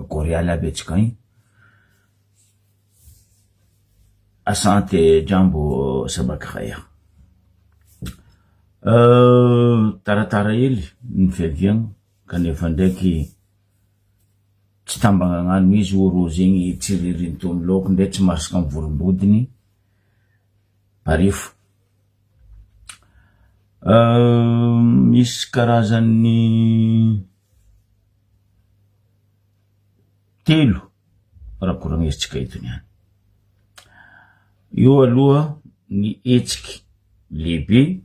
Koreala Betchkain. Asante jambo sabakaya. Taratara hely nifiaviagna kanefa ndraiky tsy tambagnano izy oro zegny tsiririn'ny tomiloko ndray tsy marasaka mivorimbodiny parifo. Misy karazany telo raha koragnetsika eto niany. Io aloha ny etsiky lehibe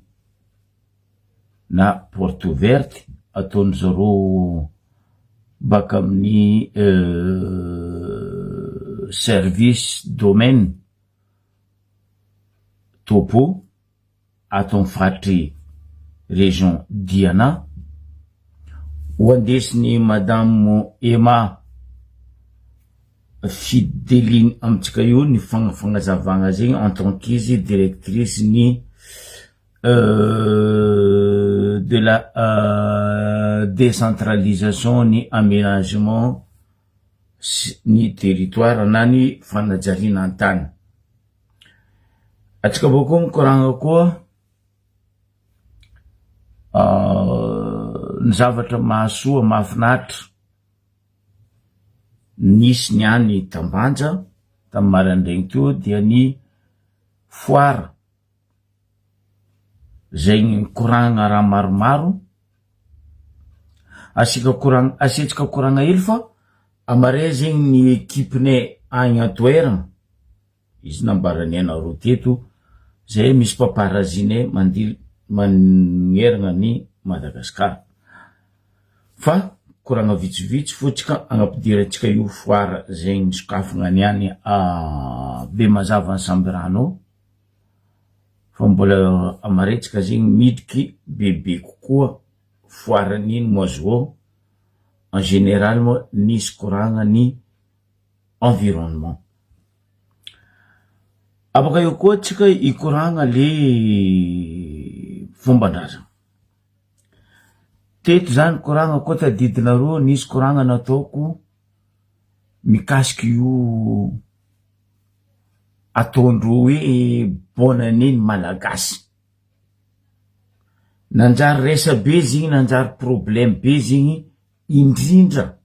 na porte ouverte ataony zareo baka amin'ny service domaine topo ato amin'ny faritry région Diana, ho andesiny madame Emma Fideline amitsika io ny fagnazavagna zegny en tant qu'izy directrice ny de la décentralisation ny aménagement ny territoire na ny fanajariana an-tany. Atsika boko mikoragna koa ny zavatra mahasoa mahafinaritra nisy niany Tambanja tamin'ny maraindraigny teo dia ny foire zay mikoragna raha maromaro. Asetsika koragna hely fa amaray zegny ny ekipinay agny Antoerana izy nambarany anareo teto zay misy paparazinay maneragna ny Madagasikara fa koragna vitsivitsy fotsika agnapidirantsika io foire zay nisokafagna niany Bemazava Sambirano fa mbola amaretsika zegny midriky bebe kokoa foire niny moazo en général moa nisy koragna ny environnement. Abaka eo koa tsika ikoragna le fomban-drazana. Teto zany koragna koa tadidinareo nisy koragna nataoko mikasiky io ataondreo hoe bonne année malagasy. Nanjary resa be zegny, nanjary problème be zegny indrindra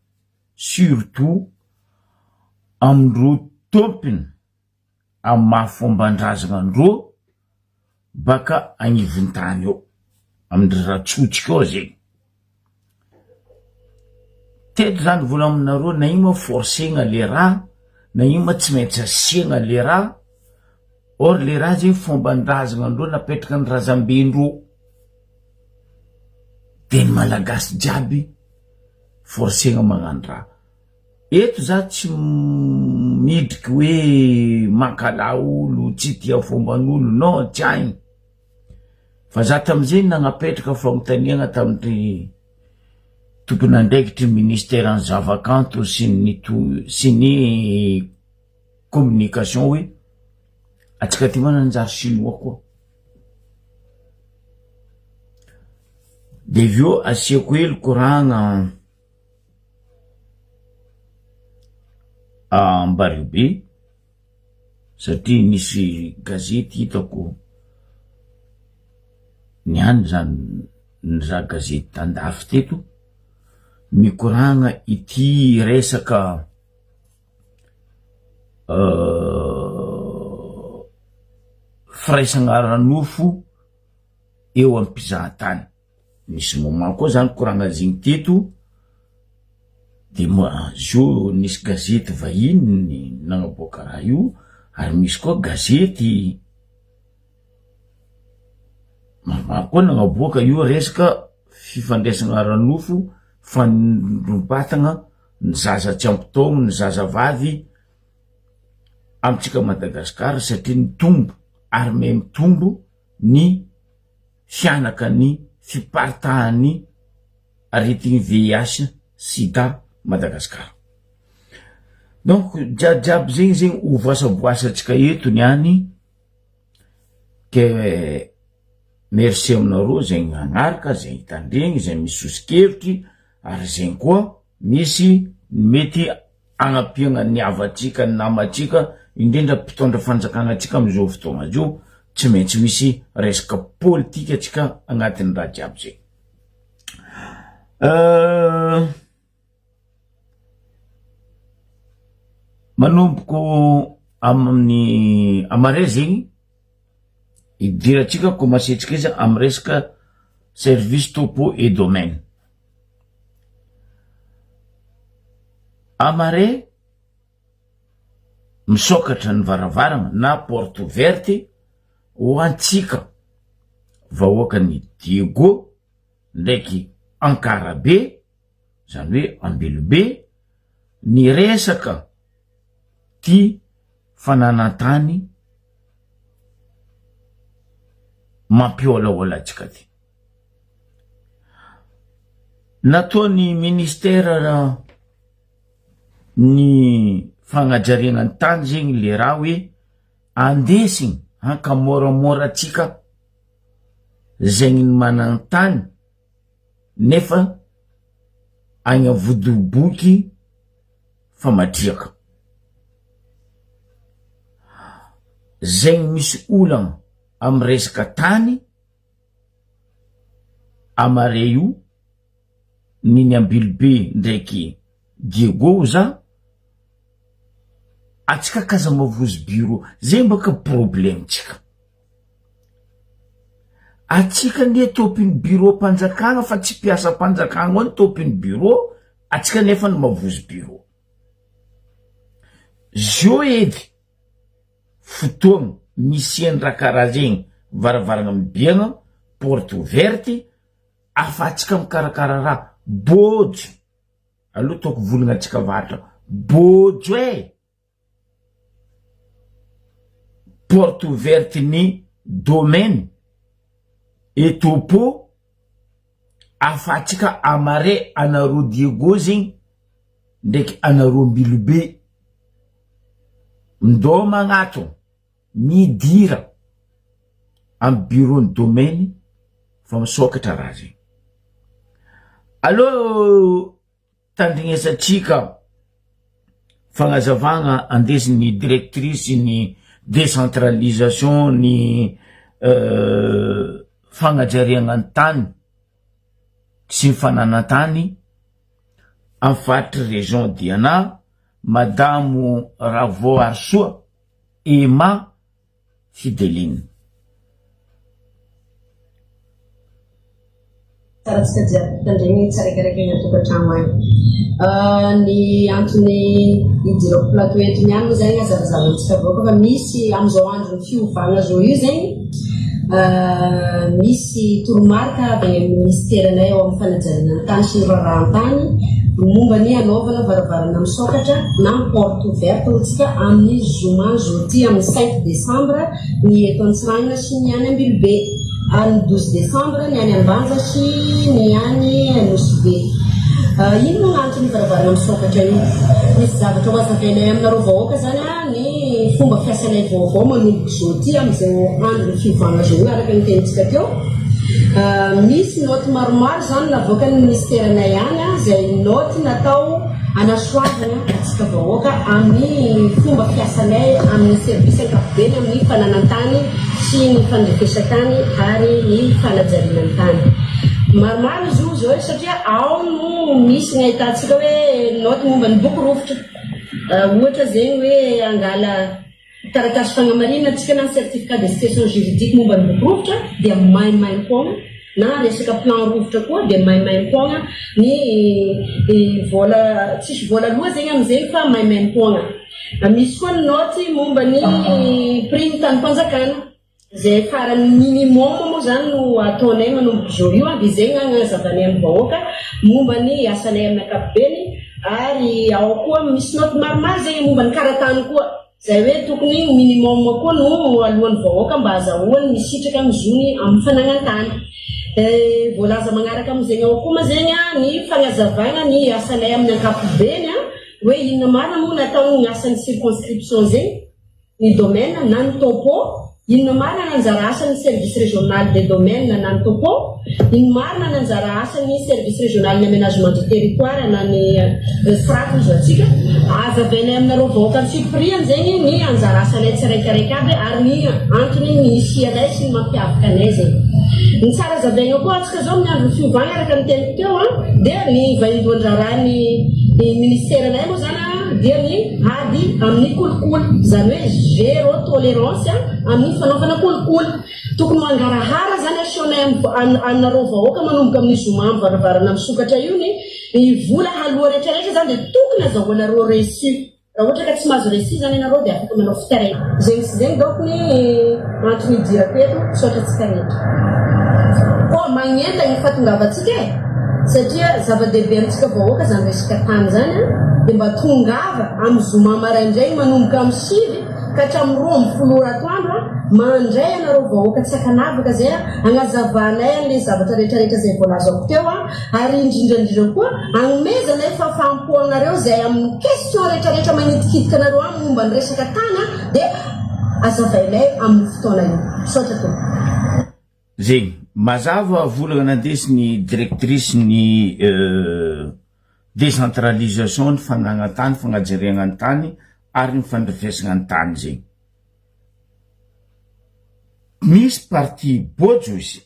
surtout amindreo tompiny amin'ny mahafomban-drazana andreo baka agnivon-tany eo amin'ny ratsotsika ao zegny. Teto zany vola aminareo na ino forcegna le raha, na ino tsy maintsy asiagna le raha, or le raha zegny fomban-drazana andreo napetraka ny razam-bendreo de ny malagasy jiaby forcegna magnano raha. Eto za tsy midriky hoe mankala olo, tsy tia fomban'olo, non tsy aigny. Fa za tamizeny nagnapetraka fagnotaniagna tamin'ny tompon'andraikitry ministère zavakanto sy ny communication hoe atsika ty mana nanjary chinois koa. De vio asiako hely koragna Mbariobe satria nisy gazety hitako niany zany za gazety tandafy teto mikoragna ity resaka firaisagna ranofo eo amin'ny mpizahatany. Misy moment koa zany koragna zegny teto de moa zo nisy gazety vahiny nagnaboaka raha io, ary misy koa gazety maromaro koa nagnaboaka io resaka fifandraisagna ranofo fanrobatagna ny zaza tsy ampitaogno, ny zaza vavy amitsika Madagasikara satria mitombo ary me mitombo ny fianaka ny fiparitahan'ny aretigny VIH sida Madagasikara. Donc jiaby zegny hovoasaboasatsika eto niany ke merci aminareo zegny agnaraka, zegny tandregny, zegny misy sosikevitry, ary zegny koa misy mety agnapiagna ny avatsika ny namatsika indrindra mpitondra fanjakana atsika amizao fotoagna zao tsy maintsy misy resaka politika atsika agnatin'ny raha jiaby zay. Manomboko amin'ny amare zegny idiratsika commencetsika izy amy resaka service topo et domaine. Amare misokatra ny varavarana na porte ouverte ho antsika vahoakany Diego ndraiky Ankarabe zany hoe Ambelobe ny resaka ty fananantany mampiolaola atsika ty. Nataony ministera ny fagnajariagna ny tany zegny le raha hoe andesigny hankamoramora atsika zegny ny managny tany nefa agna vodoboky famatriaka. Zegny misy olagna amy resaka tany amare io niny Ambilobe ndraiky Diego za atsika kaza mavozy bureau zay mbaka problème tsika. Atsika ne topiny bureau panjakana fa tsy piasa panjakana ny topiny bureau atsika nefa ny mavozy bureau. Zo edy fotoagna misy endra karaha zegny varavarana mibiagna porte ouverte afatsika mikarakara raha bojo aloha toko volagna atsika vatra bojo porte ouverte ny domaine et topo afatsika amare anaro Diego zegny ndraiky anaro Ambilobe ndo magnato midira amy bureau ny domaine fa misokatra raha zegny. Allo tandrignesatsika fagnazavagna andesiny directrice ny décentralisation ny fagnajariagna ny tany sy ny fananantany amy faritry région Diana Madamo Ravo Arsoa Emma Fideline. Tsaratsika jiaby tandregny tsarakaraiky agny tokantrano agny. Ny antony idirako plateau eto niany zegny azavazavatsika vaoka fa misy amizao andro ny fiovagna zao io zegny misy toromarika avy amin'ny ministeranay ao amin'ny fanajariana ny tany sy ny raharahantany momba ny anaovana varavarana misokatra na porte ouverte hotsika amin'ny zoma jeudi amin'ny 5 décembre ny eto Antsiragnana sy ny any Ambilobe, amin'ny 12 décembre ny any Ambanja sy ny any Nosbe. Ino no antony varavarana misokatra io? Misy zavatra ho azavainay aminareo vahoaka zany ny fomba fiasanay vaovao manomboka jeudi amin'izay andro ny fiovagna zao io araka ny tenitsika teo. Misy noty maromaro zany navoakan'ny ministeranay any zay noty natao anasoavana atsika vahoaka amin'ny fomba fiasanay amin'ny service ankapobeny amin'ny fananantany sy ny fandrefesatany ary ny fanajariana tany. Maromaro izy io zao satria ao no misy ny ahitantsika hoe noty momba ny boky rovitra. Ohatra zegny hoe angala taratasy fagnamarina atsika na certificat de situation juridique momba ny boky rovitra dia maimay foana, na resaka plan rovitra koa dia maimay foana ny vola tsisy vola aloha zegny amizegny fa maimay foana. Misy koa ny noty momba ny prix ny tany panjakana zay farany minimum moa zany no ataonay manomboka zao io dia zegny agnazavanay amin'ny vahoaka momba ny asanay amin'ny ankapobeny. Ary ao koa misy noty maromaro zegny momba ny karatany koa zay hoe tokony minimum koa no alohan'ny vahoaka mba azahoany misitraka amin'ny zony amin'ny fanagnantany. Voalaza magnaraka amizegny ao koa ma zegny ny fagnazavagna ny asanay amin'ny ankapobeny hoe inona marina moa natao ny asan'ny circonscription zegny ny domaine na ny topo inona marina ny anjara asan'ny service régional des domaines na ny topo, inona marina ny anjara asan'ny service régional ny aménagement du territoire na ny FRAC izy atsika azavainay aminareo vahoaka ny fipriany zegny ny anjara asanay tsiraikaraika aby ary ny antony ny isianay sy ny mampiavaka anay zegny. Ny tsara zavaigna koa atsika zao amin'ny andro fiovagna araka ny teniko teo dia ny vaindoan-draharaha ny ministèrenay moa zany dia ny ady amin'ny kolikoly, zany hoe zéro tolérance amin'ny fanaovana kolikoly. Tokony mangarahara zany asionay anareo vahoaka manomboka amin'ny zoma mivaravarana misokatra io ny vola haloha rehetrarehetra zany dia tokony azahoanareo reçu. Raha ohatra ka tsy mahazo reçu zany ianareo dia afaka manao fitairana. Zegny sy zegny donc ny antony idirako eto misaotra antsika rehetra. Koa magnenta ny fahatongavantsika satria zava-dehibe amintsika vahoaka zany resaka tany zany dia mba tongava amin'ny zoma maraindray manomboka amin'ny 5 ka hatramin'ny 12 atoandro mandray anareo vahoaka tsy akanavaka zay agnazavanay an'ilay zavatra rehetrarehetra zay voalazako teo ary indrindrandrindra koa agnomezanay fahafahampoanareo zay amin'ny question rehetrarehetra magnitikidika anareo amin'ny momba ny resaka tany dia azavainay amin'ny fotoana io. Misaotra tompoko. Zegny mazava volagna nandesiny directrice ny décentralisation ny fanagna tany fagnajariagna ny tany ary ny fandrefesagna ny tany zegny. Misy parti bojo izy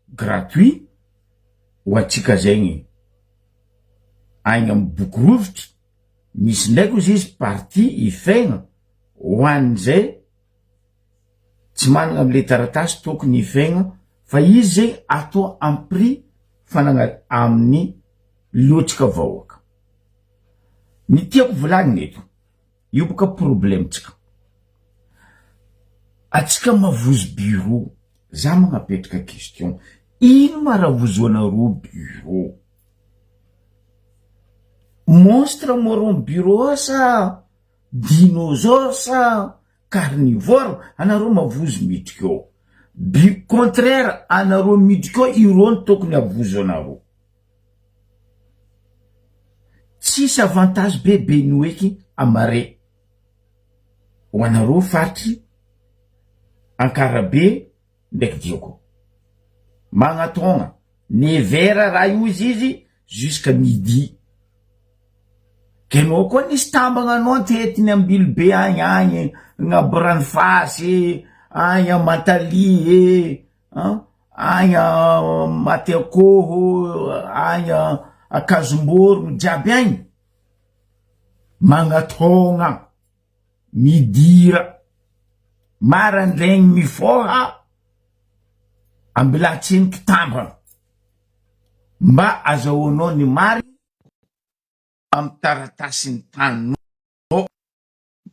gratuit ho atsika zegny agny amin'ny bokorovitry, misy ndraiky ozy izy parti ifegna ho an'izay tsy managna am'le taratasy tokony ifegna fa izy zegny atao amin'ny prix fanagna amin'ny loatsika vahoaka. Ny tiako volagny eto io boka problemtsika atsika mavozo bureau, za magnapetraka question, ino maravozoanareo bureau? Monstre moron bureau sa dinosaure sa carnivore anareo mavozo miditra eo. Contraire anareo miditra eo irony tokony avozo anareo. Tsisy avantage bebe noeky amare ho anareo faritry Ankarabe ndraiky Dioko. Magnatonga 9h raha io izy jusqu'à midi. Kenao koa nisy tambagna anao tetiny Ambilobe agny Ngaboranyfasy agny Mataly agny Mateakoho agny Akazomborogno jiaby agny magnatonga midira marandraigny mifoha ambilatsiniky tambagna mba azahoanao ny mary amy taratasiny taninao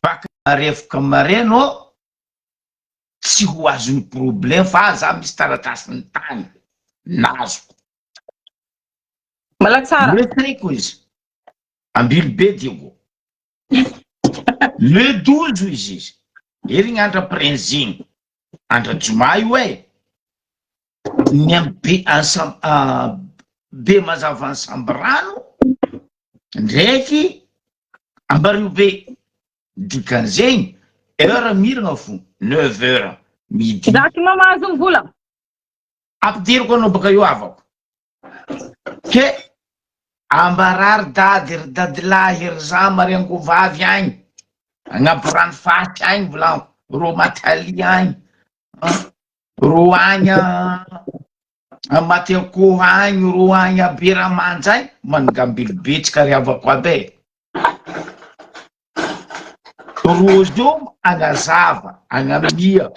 baka marefaka marenao tsy ho azony problème fa za misy taratasiny tany nazoko. Malatsara. Le triko izy Ambilobe Diego le 12 izy erigny andra prinziny andra joma io ny be mazava ansambrano ndraiky Ambaribe dikan'zegny heure miragna fo 9h midi. Zaky mamahazo ny vola ampidiriko anao baka io avako ke ambarary dadilahy ery za mariango vavy agny Ngaboranyfasy agny volagno ro Mataly agny ro agny Mateakoho agny ro agny Beramanja agny mangambilobe tsy kariavako aby rozo agnazava agnamia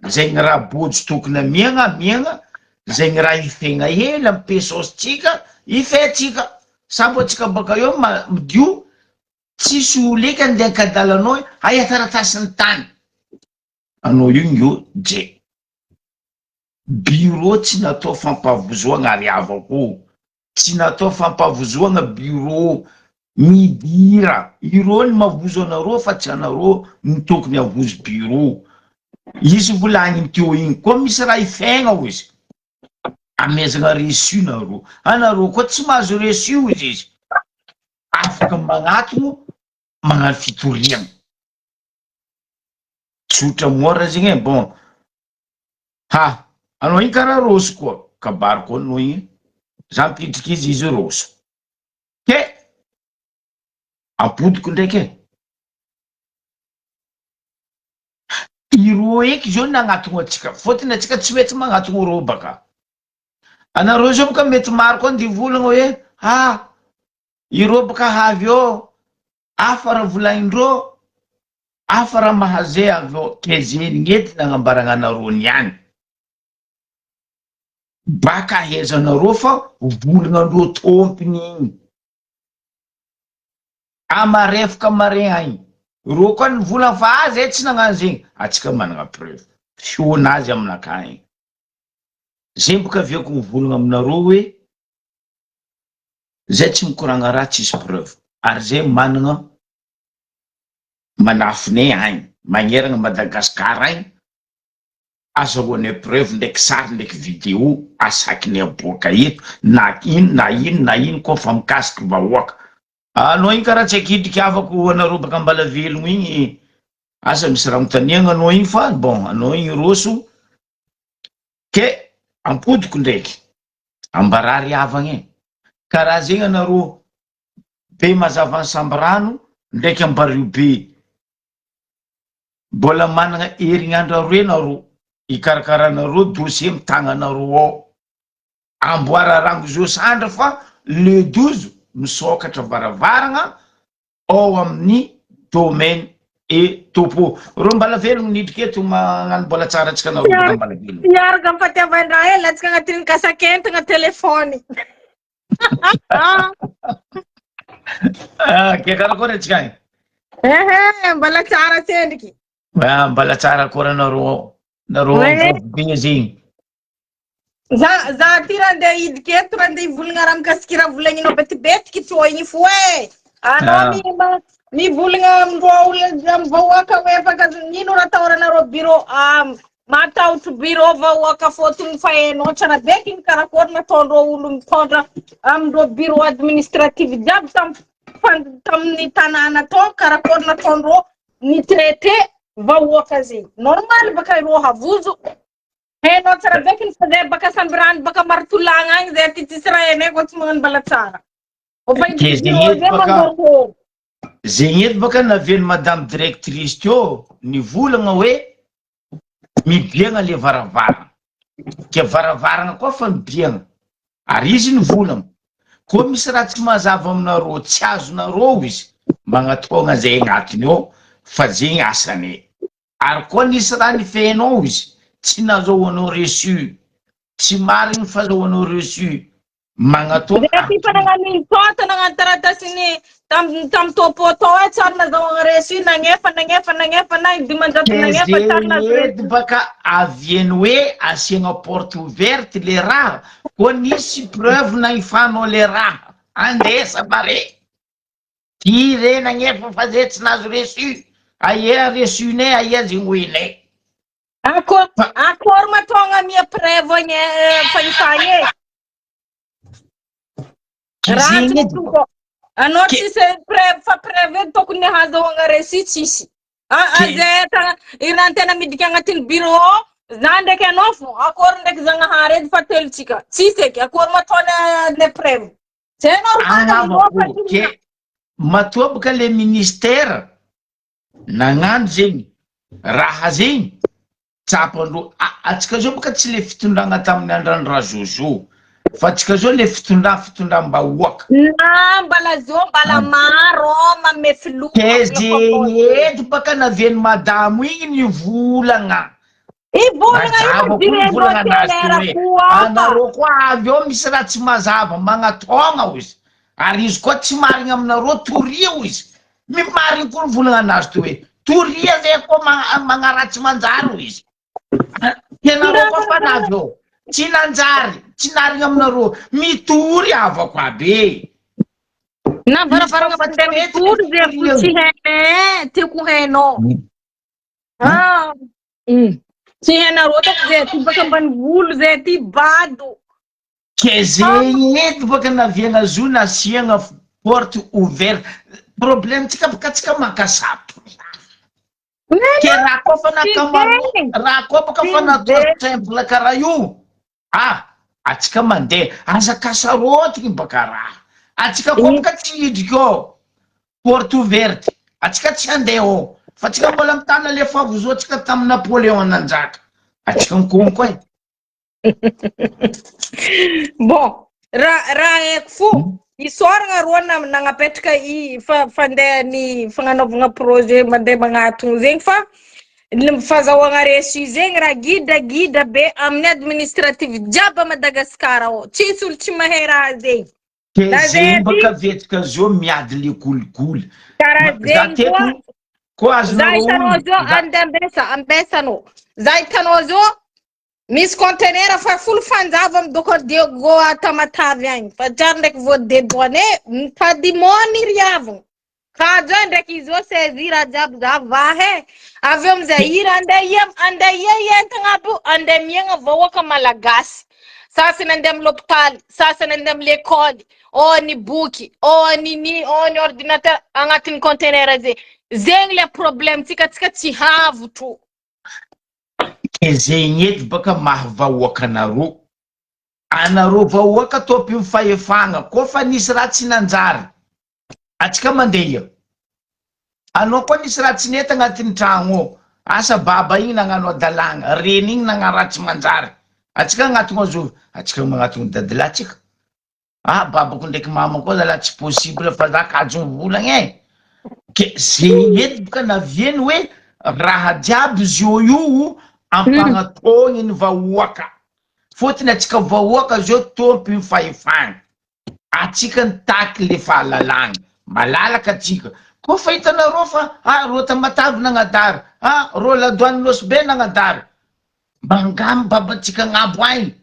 zegny raha bojo tokony miagna zegny raha ifegna hely amy pesositsika ifetsika sambo atsika baka eo midio tsisy olika andeha ankadalanao aya taratasiny tany anao io je bureau tsy natao fampavozoagna ariavako, tsy natao fampavozoagna bureau midira irony mavozo anareo fa tsy anareo ny tokony avozo bureau izy volagny teo igny koa misy raha ifegna izy amezagna reçu anareo koa tsy mahazo reçu izy afaka magnatono magnano fitoriagna tsotra mora zegny bon Ha, anao igny karaha roso koa, kabary koa anao igny. Za mipidriky izy roso. Ke, apodiko ndraiky e. Iro eky zao nagnatogno atsika, fôtony atsika tsy mety magnatogno ro baka. Anareo zao baka mety maro koa ndi volagna hoe, iro baka havy eo, hafa raha volagnindreo, hafa raha mahaze avy eo. Ke zeny gnety nagnambaragna anareo niany. Baka ahezanareo fa volagnandreo tompiny igny. Amarefaka mare agny. Ro koa ny volagna fa zay tsy nagnano zegny. Atsika managna preuve. Fionazy aminakagny. Zay boka aviako mivolagna aminareo hoe zay tsy mikoragna raha tsisy preuve. Ary zay managna manafinay agny. Magneragna Madagasikara agny. Azahoanay preuve ndraiky sary ndraiky vidéo asakinay aboaka eto na ino koa fa mikasiky vahoaka. Anao igny karaha tsy akidriky avako anareo baka Ambalavelogno igny. Asa misy raha mitaniagna anao igny fa bon, anao igny roso. Ke ampodiko ndraiky ambarary avagna e. Karaha zegny anareo be mazava Sambrano ndraiky Ambario be. Mbola managna herignandro aroe nareo ikarakaranareo dossier amy tagnanareo ao. Amboara rango Josandra fa le 12 misokatra varavaragna ao amin'ny domaine et topo. Ro Mbalavelogno nidriky eto magnano mbola tsara atsika nareo baka Mbalavelogno. Miaraka amin'ny fatiavan-draha ela atsika agnatin'ny kasakentagna telefony. Ke karakory atsika agny? Mbola tsara sendriky. Mbala tsara koa nareo be zegny. Za ty raha andeha hidika eto raha andeha hivolagna raha mikasiky raha volagninao betibetiky tsy igny fo e. Anao mivolagna amindreo olona amy vahoaka hoe afaka nino raha atahoranareo bureau matahotra bureau vahoaka fôtony fa hainao tsara beky igny karakory nataondreo olo mitondra amindreo bureau administratif jiaby tamin'ny tanàna tao karakory nataondreo ny traité vahoaka zegny. Normal baka ireo havozo. Hainao tsara beky ny fa zay baka Sambrano baka Martolagna agny zay ty tsisy raha hainay koa tsy magnano mbala tsara. Zegny eto baka naviany madame directrice teo nivolagna hoe mibiagna le varavarana. Ke varavarana koa fa mibiagna. Ary izy nivolagna. Koa misy raha tsy mazava aminareo, tsy azonareo izy, magnatonga zay agnatiny ao fa zegny asany. Ary koa nisy raha nifehinao izy, tsy nazahoanao reçu, tsy marigny fazahoanao reçu, magnatonga. Zay ty fa nagnano tota nagnano taratasiny tamy topo atao tsara nazahoagna reçu nagnefa na dimanjato nagnefa tsara nazo baka aviany hoe asiagna porte ouverte le raha, koa nisy preuve nahifanao le raha, andesa bare. Ty re nagnefa fa zay tsy nazo reçu, aia reçu-nay, aia zegny hoenay. Akory matonga mia preuve agny fahifany e. Raha anao tsisy preuve fa preuve tokony hazahoagna reçu tsisy. Zay irana tena midika agnatin'ny bureau za ndraiky anao fo akory ndraiky Zagnahary edy fa telotsika tsisy eky akory matona le preuve. C'est normal. Matoa baka le ministère nagnano zegny raha zegny tsapandro atsika zao baka tsy le fitondragna tamin'ny andran'ny Rajojo fa atsika zao le fitondram-bahoaka mbala zao mbala maro mamefy loha ke zegny eto baka naviany madamo igny nivolagna anareo koa avy eo misy raha tsy mazava magnatonga izy ary izy koa tsy marigny aminareo toria izy marigny koa nivolagna anazy to hoe toria zay koa magnaratsy manjary izy tenareo koa fa navy eo tsy nanjary tsy narigny aminareo mitory avako aby na varavarana fa mitory zay tsy hainay tiako hainao tsy hainareo tako zay ty baka ambany volo zay ty bado ke zegny eto baka naviagna zo nasiagna porte ouverte problème tsika baka tsika makasapo Ke raha koa fa nakamaroa, raha koa baka fa natao simple karaha io. Atsika mandeha azakasarotiky baka raha. Atsika koa baka tsy hidrika porte ouverte. Atsika tsy handeha ao. Fa atsika mbola mitana le favozoatsika tamin'ny Napoléon nanjaka. Atsika mikonko e. Bon, raha haiko fo isoragna rô nagnapetraka fandehan'ny fagnanaovagna projet mandeha magnatogno zegny fa fazahoagna reçu zegny raha gida be amin'ny administrative jiaby a Madagasikara ao. Tsisy olo tsy mahay raha zegny. Ke zegny baka vetsika zao miady le golikoly. Karaha zegny koa za hitanao zao andeha ambesanao. Za hitanao zao misy conteneur fa folo fanjava amy go Tamatavy agny. Fa tsary ndraiky vo dédouané mitady mony riavagna. Ka zao ndraiky izy zao saisir raha jiaby za vahe. Avy eo amizay ira andeha entagna aby io andeha miegna vahoaka malagasy. Sasany andeha amy l'hôpital, sasany andeha amy l'école. Ny boky, ny ordinateur agnatin'ny conteneur zay. Zegny le problème tsika tsy havotro. Ke zegny edy baka mahavahoaka anareo. Anareo vahoaka topy mifahefagna. Koa fa nisy raha tsy nanjary, atsika mandeha. Anao koa nisy raha tsy nety agnatin'ny tragno ao. Asa baba igny nagnano adalagna, reny igny nagnano raha tsy manjary. Atsika agnatogno azo, atsika magnatogno dadilatsika. Babako ndraiky mamako koa zala tsy possible fa za kajo mivolagna e. Ke zegny edy baka navieny hoe raha jiaby zio io ampagnatony ny vahoaka. Fotony atsika vahoaka zio topy mifahefagna. Atsika nitaky le fahalalagna. Malalaka atsika. Koa fa hitanareo fa ro Tamatavy nagnadary, ro Ladoany Losibe nagnadary. Mangamy babatsika agnabo agny.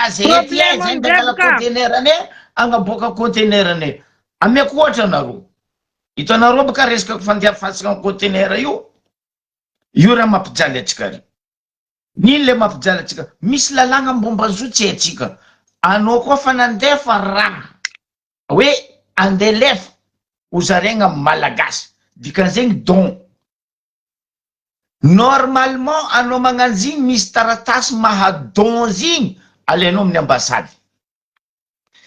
Zay ety zay ndangala conteneurane, agnaboaka conteneurane. Ameko ohatra anareo. Hitanareo baka resaka fandeafasika ny conteneur io. Io raha mampijaly atsika ry. Nino le mampijaly atsika? Misy lalagna mbombazotsy atsika. Anao koa fa nandefa raha hoe andeha lefa hozaraigna malagasy. Dikan'izegny don. Normalement anao magnano zigny misy taratasy mahadon zigny alainao amin'ny ambasady.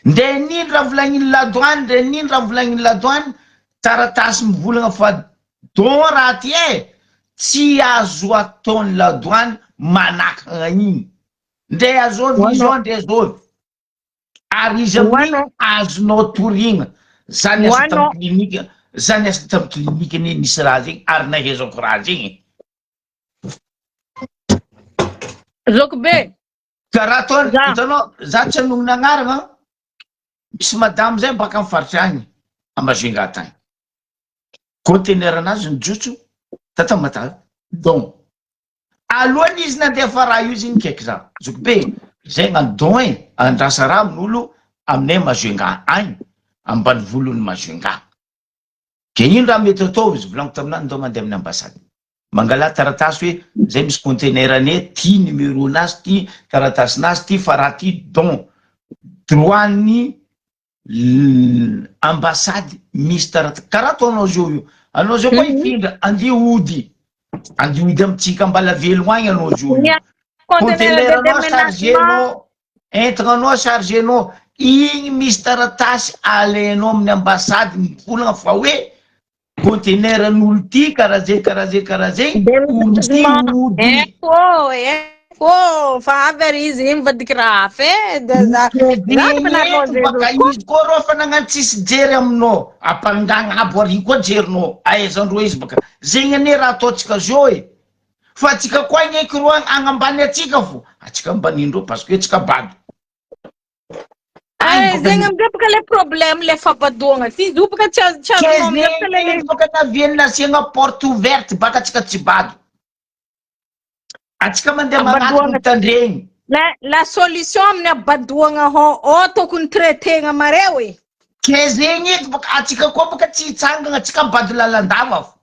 Nde nino raha volagnin'ny Ladoany, nde nino raha volagnin'ny Ladoany, taratasy mivolagna fa don raha ty tsy azo ataon'ny Ladoany manakagna igny. Nde azôvy izy ao, nde azôvy. Ary izy amin'igny azonao torigna. Zany asa tamin'ny klinika, zany asa tamin'ny klinika nisy raha zegny ary nahezako raha zegny. Zokobe. Karaha ataony, hitanao, za tsy anonona agnarana, misy madame zay baka amin'ny faritra agny, Majunga tagny. Conteneur anazy nijotso, Tamatavy, don. Alohany izy nandefa raha io zigny kaiky za. Zokobe, zay gn'any don andrasa raha amin'olo aminay Majunga agny, ambanivolon'ny Majunga. Ke ino raha mety atao izy volagno taminany ndao mandeha amin'ny ambasady. Mangala taratasy hoe zay misy conteneur ane, ty numéro nazy, ty taratasy nazy, ty fa raha ty don. Droan'ny ambasady misy taratasy. Karaha ataonao zio io. Anao zio koa ifindra, andia ody. Andia ody amitsika mbala velogno agny anao zio io. Conteneur anao chargenao, entagna chargenao, igny misy taratasy alainao amin'ny ambasady mivolagna fa hoe conteneur n'olo ty karaha zay ody. Fa avy ary izy mivadiky raha fe. Baka izy koa rô fa nagnano tsisy jery aminao, apangagna abo ary koa jerinao, aizandreo izy baka. Zegny ane raha ataotsika zio fa atsika koa igneky ro agnambany atsika fo. Atsika ambanindreo parce que atsika bado. Zegny amizay baka le problème le fabadoagna. Ty izy baka tsy zegny baka navieny nasiagna porte ouverte baka atsika tsy bado. Atsika mandeha magnatony mitandregny. La solution amin'ny abadoagna ao tokony traitena mareo e. Ke zegny eky baka atsika koa baka tsy hitsangagna, atsika bado lalandava fo.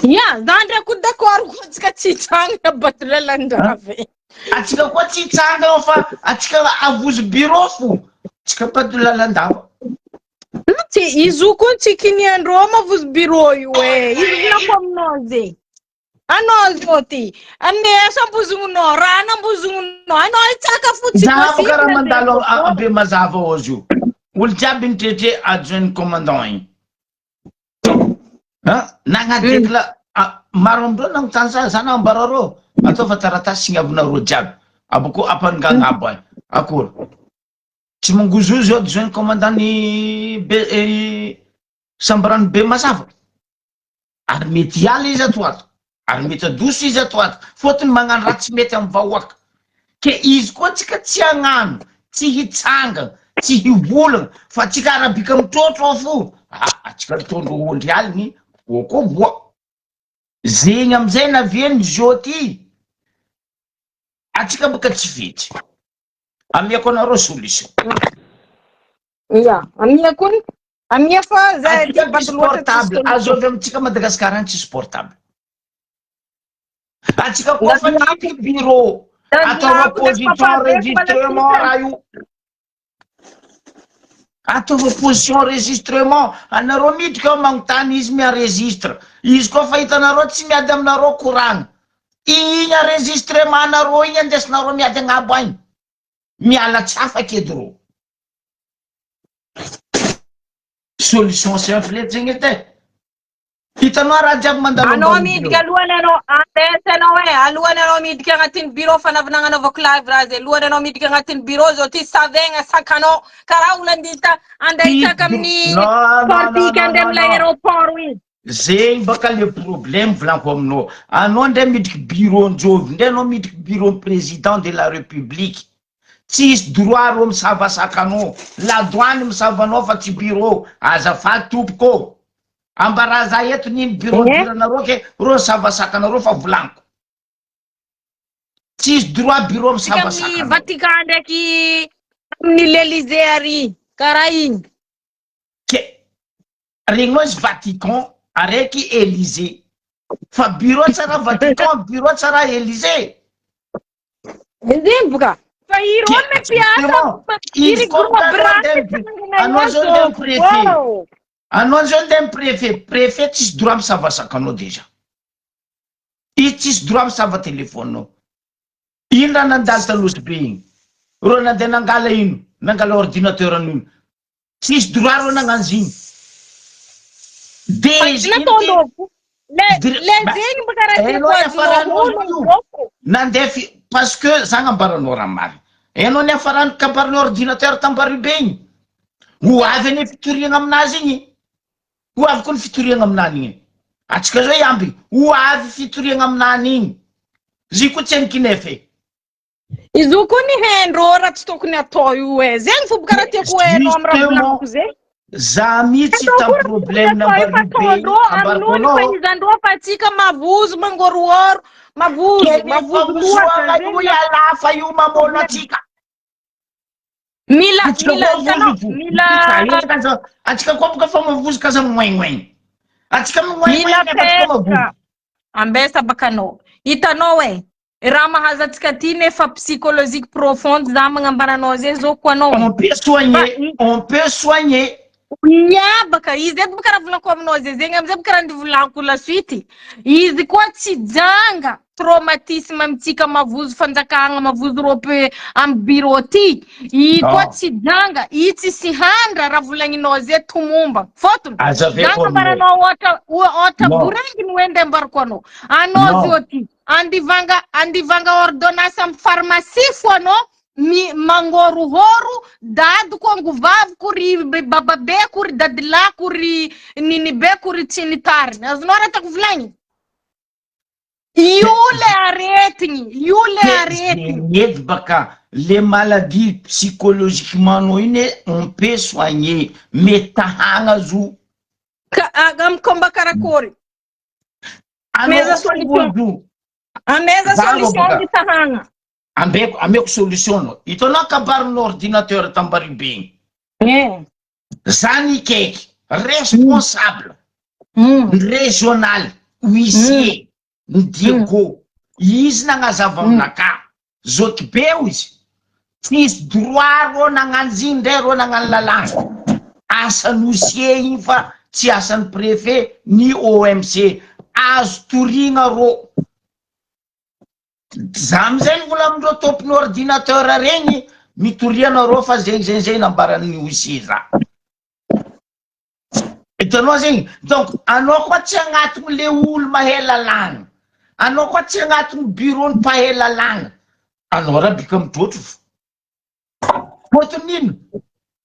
Ya, za ndraiky d'accord koa atsika tsy hitsangagna bado lalandava e. Atsika koa tsy hitsangagna fa atsika avozo bureau fo. Atsika bado lalandava. izy io koa tsy kiniandreo mavozo bureau io e. Izy volako aminao zay. Anao zao ty. Anesa ambozongonao, rano ambozongonao. Anao itsaka fotsy Zaho karaha mandalo be mazava ozy io. Olo jiaby nitretre adjoint commandant igny. Nagnadekla maro amindreo nagnontany zany ambarareo. Ataova taratasy signavonareo jiaby. Abako apangagnabo any. Akory. Tsy mangozozo adjoint commandant ny sambarano be mazava. Ary mety hiala izy ato ato. Ary mety adoso izy ato ato. Fotony magnano raha tsy mety amin'ny vahoaka. Ke izy koa tsika tsy hagnano, tsy hitsanga, tsy hivolagna, fa tsika arabika mitrotro ao fo. Atsika tondro ondry aliny, oko boa. Zegny amizay navieny zioty. Atsika baka tsy vitsy. Amiako anareo solution. Ya, amiako ni. Amia fa zay ty portable. Azo avy amitsika Madagasikara tsy supportable. Atsika koa fa ny bureau. Atao opposition enregistrement raha io. Atao opposition enregistrement. Anareo miditra ao magnontany izy mienregistre. Izy koa fa hitanareo tsy miady aminareo koragna. Igny enregistrement anareo igny andesinareo miady agnabo agny. Miala tsy afaka edy rô. Solution simple zegny edy. Hitanao raha jiaby mandalo. Anao midika alohany anao andesa anao e, alohany anao midika agnatin'ny bureau fanavana anaovako live raha zay. Alohany anao midika agnatin'ny bureau zao ty savegna sakanao karaha olo andita andahitsaka amin'ny portique andeha amilay aéroport igny. Zegny baka le problème volanko aminao. Anao ndray midika bureau njovy, ndray anao midika bureau président de la république. Tsisy droit ro misava sakanao. La douane misava anao fa tsy bureau. Azafady tompoko. Ambaraza eto niny bureau diranareo ke ro misava sakanareo fa volanko. Tsisy droit bureau misava sakanao. Amin'ny Vatican ndraiky amin'ny l'Élysée ary karaha igny. Ke regninao izy Vatican araiky Élysée. Fa bureau tsara Vatican, bureau tsara Élysée. Zegny boka. Fa iro me piasa. Izy koa anao zao ndeha préfet. Anao zao ndeha préfet. Préfet tsisy droit misava sakanao deja. Izy tsisy droit misava telefonao. Ino raha nandalo talosy be igny. Ro nandeha nangala ino. Nangala ordinateur an'ino. Tsisy droit ro nagnano ziny. Deja nandeha parce que zagny ambaranao raha marina. Enao ny afarany kabarany ordinateur tambary be igny. Ho avy any fitoriagna aminazy igny. Ho avy koa ny fitoriagna aminany igny. Atsika zao iamby. Ho avy fitoriagna aminany igny. Zy koa tsy kinefe. Izy io koa ny haindreo raha tsy tokony atao io e. Zegny fo bokaraha tiako hainao amin'ny raha volaniko zay. Za mihitsy hita problème nambaribeny ambarikoanao. Faizandreo fa atsika mavozo mangorohoro. Mavozo loatra io alafa io mamono atsika. Mila atsika koa boka fa mavozo kaza moignoigny. Atsika moignoigny ambesa bakanao. Hitanao e. Raha mahazo atsika ty nefa psychologique profonde za magnambaranao zay zao ko anao. On peut soigner. Miabaka izy eto baka raha volanko aminao zay zegny amizay baka raha ndivolanko la suite. Izy koa tsy janga traumatisme amitsika mavozo fanjakagna mavozo rope amy bureau ty. I koa tsy janga, i tsy si handra raha volagninao zay tumomba. Fotony. Janga ambaranao ohatra boranginy wende ambarako anao. Anao zio ty. Andivanga ordonnance amy pharmacie fo anao. Mangorohoro dadu ko nguvavu kuri bababe kuri dadila kuri nini be kuri chinitari azonao raha takuvulagny yule arrêtiny edy baka les maladies psychologiquement no ine on peut soigner mais tahagna zo am komba karakory ameza solution di tahagna ameko solution no. Hitanao kabarin'ny ordinateur tambary be igny. Zany keky responsable régional huissier Diego. Izy nagnazava aminaka. Zoky be izy. Tsisy droit ro nagnano ziny ndray ro nagnano lalàna. asan'ny osie igny fa tsy asan'ny préfet ny OMC. Azo torigna ro. Za amizay ny vola amindreo tompony ordinateur regny mitoriana ro fa zay nambaran'ny osie za. Hitanao zegny. Donc anao koa tsy agnatiny le olo mahay lalàna. Anao koa tsy agnatiny bureau ny mpahay lalàna. Anao raha bika midrotro. Fotony ino?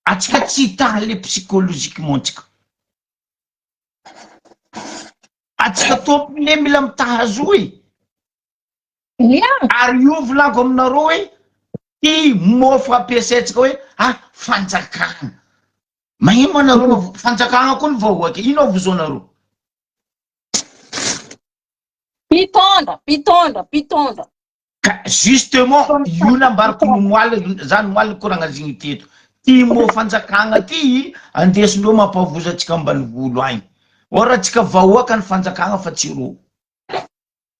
Atsika tsy tahle psychologiquement tsika. Atsika tompony le mila mitahazo e. Ary io volanko aminareo hoe ty mofo ampiasaitsika hoe fanjakana. Magnino anareo fanjakana koa ny vahoaka. Ino avozonareo? Pitondra. Justement, io nambariko moaly zany moaly koragna zigny teto. Ty mofo fanjakana ty andesindreo mampavoza atsika ambany volo agny. Ora atsika vahoaka ny fanjakana fa tsy ro.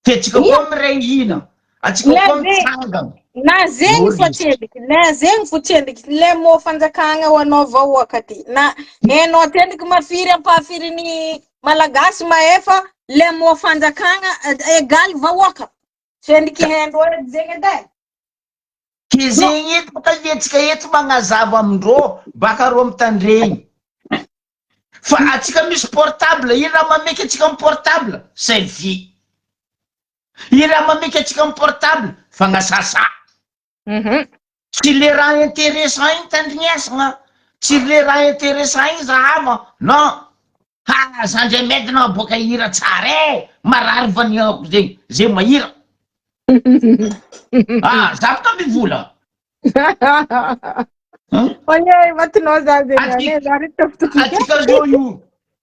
Te atsika koa mirehina. Atsika koa mitsangana. Na zegny fotsendriky le mofo fanjakana ho anao vahoaka ty. Na enao tendriky mafiry ampafirin'ny malagasy maefa le mofo fanjakana egaly vahoaka. Sendriky hendro zegny edy. Ke zegny eto baka atsika eto magnazava amindreo baka ro mitandregny. Fa atsika misy portable, ino raha mameky atsika amin'ny portable? Selfie. Ino raha mameky atsika amin'ny portable? Fagnasasa. Tsy le raha intéressant igny tandrinesagna. Tsy le raha intéressant igny zahava. Non. Zandray medina boka hira tsara e. Marary vaniako zegny. Zay mahira. Zavaka mivola. Oye, matinao za zegny. Atsika zao io.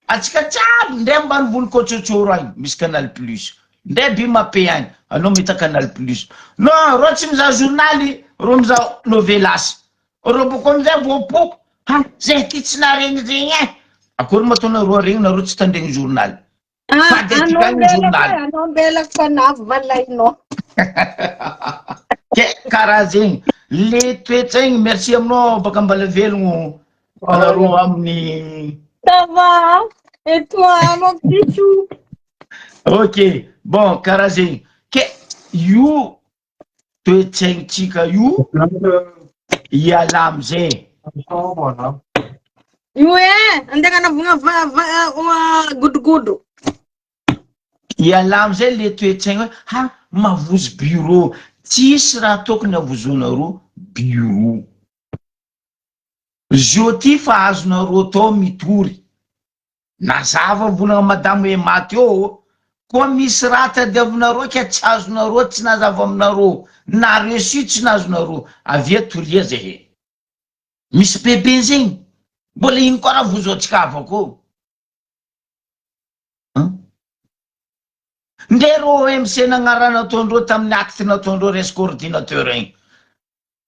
Atsika jiaby ndray ambany volo kôtsotsoro agny. Misy Canal Plus. Ndray Bimape agny. Anao mita Canal Plus. Non, ro tsy mizaha journaly, ro mizaha novelasy. Ro boko amizay voapoko. Zay ty tsy naregny zegny e. Akory matona ro regny na ro tsy tandregny journaly. Anao mbelako fanavo valainao. Karaha zegny. Le toetra igny, merci aminao baka mbala velogno anareo amin'ny. Ça va? Et toi, mon petit chou? Ok, bon, karaha zegny. Io toetraignintsika io iala amizay. Io andeha anavogna godogodo. Iala amizay le toetraigny hoe mavozo bureau. Tsisy raha tokony avozonareo bureau. Zio ty fa azonareo tao mitory. Nazava volagna madamo maty eo. Koa misy raha tadiavinareo ka tsy azonareo tsy nazava aminareo. Na reçu tsy nazonareo. Avia toria zay. Misy bebe zegny. Mbola ino koa raha vozoatsika avako. Ndero OMC nagnara nataondreo tamin'ny acte nataondreo resaka ordinateur igny.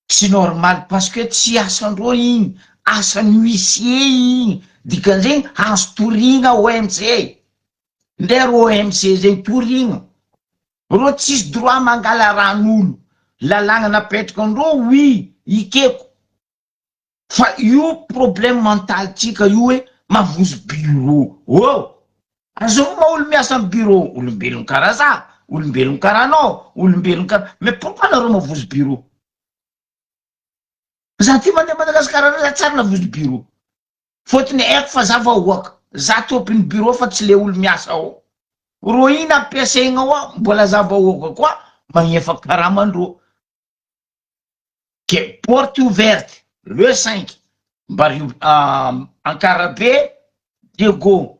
Tsy normal parce que tsy asandreo igny. Asan'ny huissier igny. Dikan'izegny azo torigna OMC. Ndero OMC zegny torigna. Ro tsisy droit mangala ran'olo. Lalàna napetraka andreo, oui, ikeko. Fa io problème mental tsika io hoe mavozo bureau. Azo ma olo miasa amin'ny bureau, olombelon karaha za, olombelon karaha anao, olombelon karaha. Mais pourquoi nareo mavozo bureau? Za ty mandeha Madagasikara za tsara navozo bureau. Fotony haiko fa za vahoaka. Za tompiny bureau fa tsy le olo miasa ao. Ro ina ampiasaigna ao mbola za vahoaka koa magnefa karamandreo. Que porte ouverte le 5 Ankarabe Diego.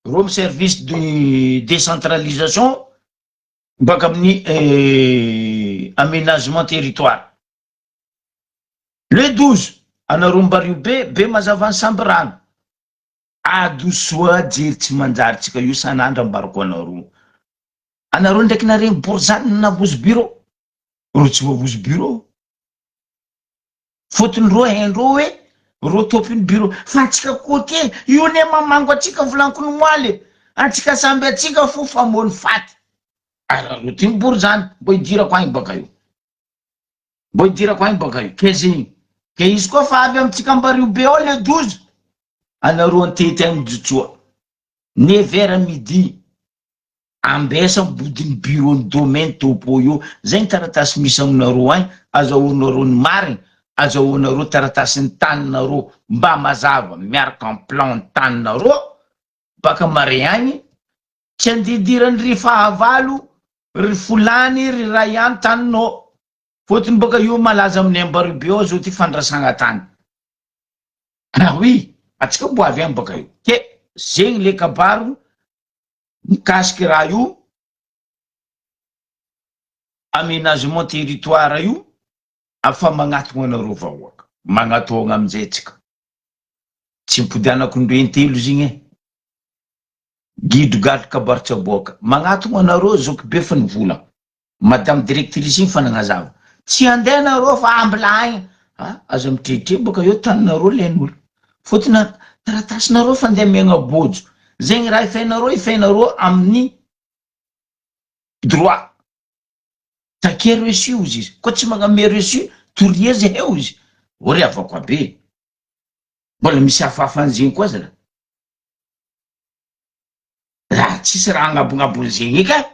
Rome service de décentralisation baka amin'ny aménagement territoire. Le 12 Anarombario be mazava Sambrano. Adosoa jery tsy manjary tsika io sanandra ambarako anareo. Anareo ndraiky naregny borzany navozo bureau. Ro tsy voavozo bureau. Fotony ro haindreo hoe ro tompiny bureau. Fa atsika kote io ne mamango atsika volanko ny moaly. Atsika samby atsika fo famony faty. Ro ty borzany. Mbo idirako agny baka io. Ke zegny. Ke izy koa fa avy amitsika Ambario be ao le 12. anareo antety agny jotsoa 9h midi ambesa bodiny bureau ny domaine topo io zay taratasy misy aminareo agny azahoanareo ny marigny azahoanareo taratasy ny taninareo mba mazava miaraka en plan ny taninareo baka mare agny tsy andidirany ry fahavalo ry folany ry ray any taninao fotony baka io malaza amin'ny ambaribe ao zao ty fandrasagna tany oui atsika mbo avy agny baka io ke zegny le kabaro mikasiky raha io aménagement territoire io afa magnatogna anareo vahoaka magnatogna amizay tsika tsy mipodianako indroe intelo zigny guido galy kabaritsaboaka magnatogna anareo zoky be fa nivola madame directrice igny fanagnazava tsy andeha anareo fa amblaigny aza mitrehitre baka eo taninareo len'olo fotony taratasinareo fa andeha miagna bojo zegny raha ifainareo amin'ny droit take reçu izy ko tsy magname reçu torie zay eo izy ory avako abe mbola misy hafahafan'zegny koa zala raha tsisy raha agnabognabony zegny eka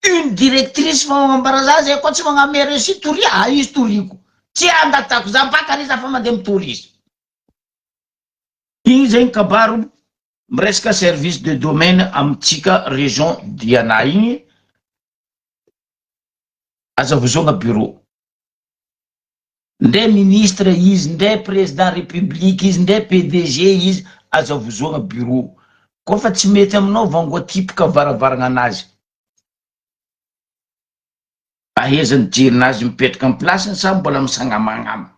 une directrice fa magnambara za zay koa tsy magname reçu toria izy toriko tsy angatako za baka izy afa mandeha mitorisy igny zegny kabaro miresaka service de domaine amitsika région Diana igny azavozogna bureau ndre ministre izy ndre président république izy ndre PDG izy azavozogna bureau kofa tsy mety aminao vango tipika varavaragna anazy ahezany jerinazy mipetraka amin'ny place sa mbola misangamagnama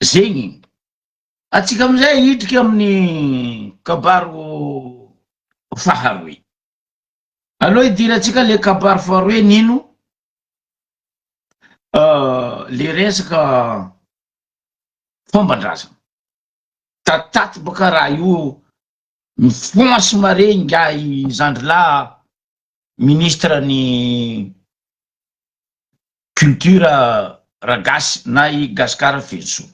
zegny atsika amizay hidriky amin'ny kabaro faharoe aloha idiratsika le kabaro faharoe nino le resaka fomban-drazana tataty baka raha io mifonce mare ngai zandrila ministre ny culture ragasy na i Gaskara Fenso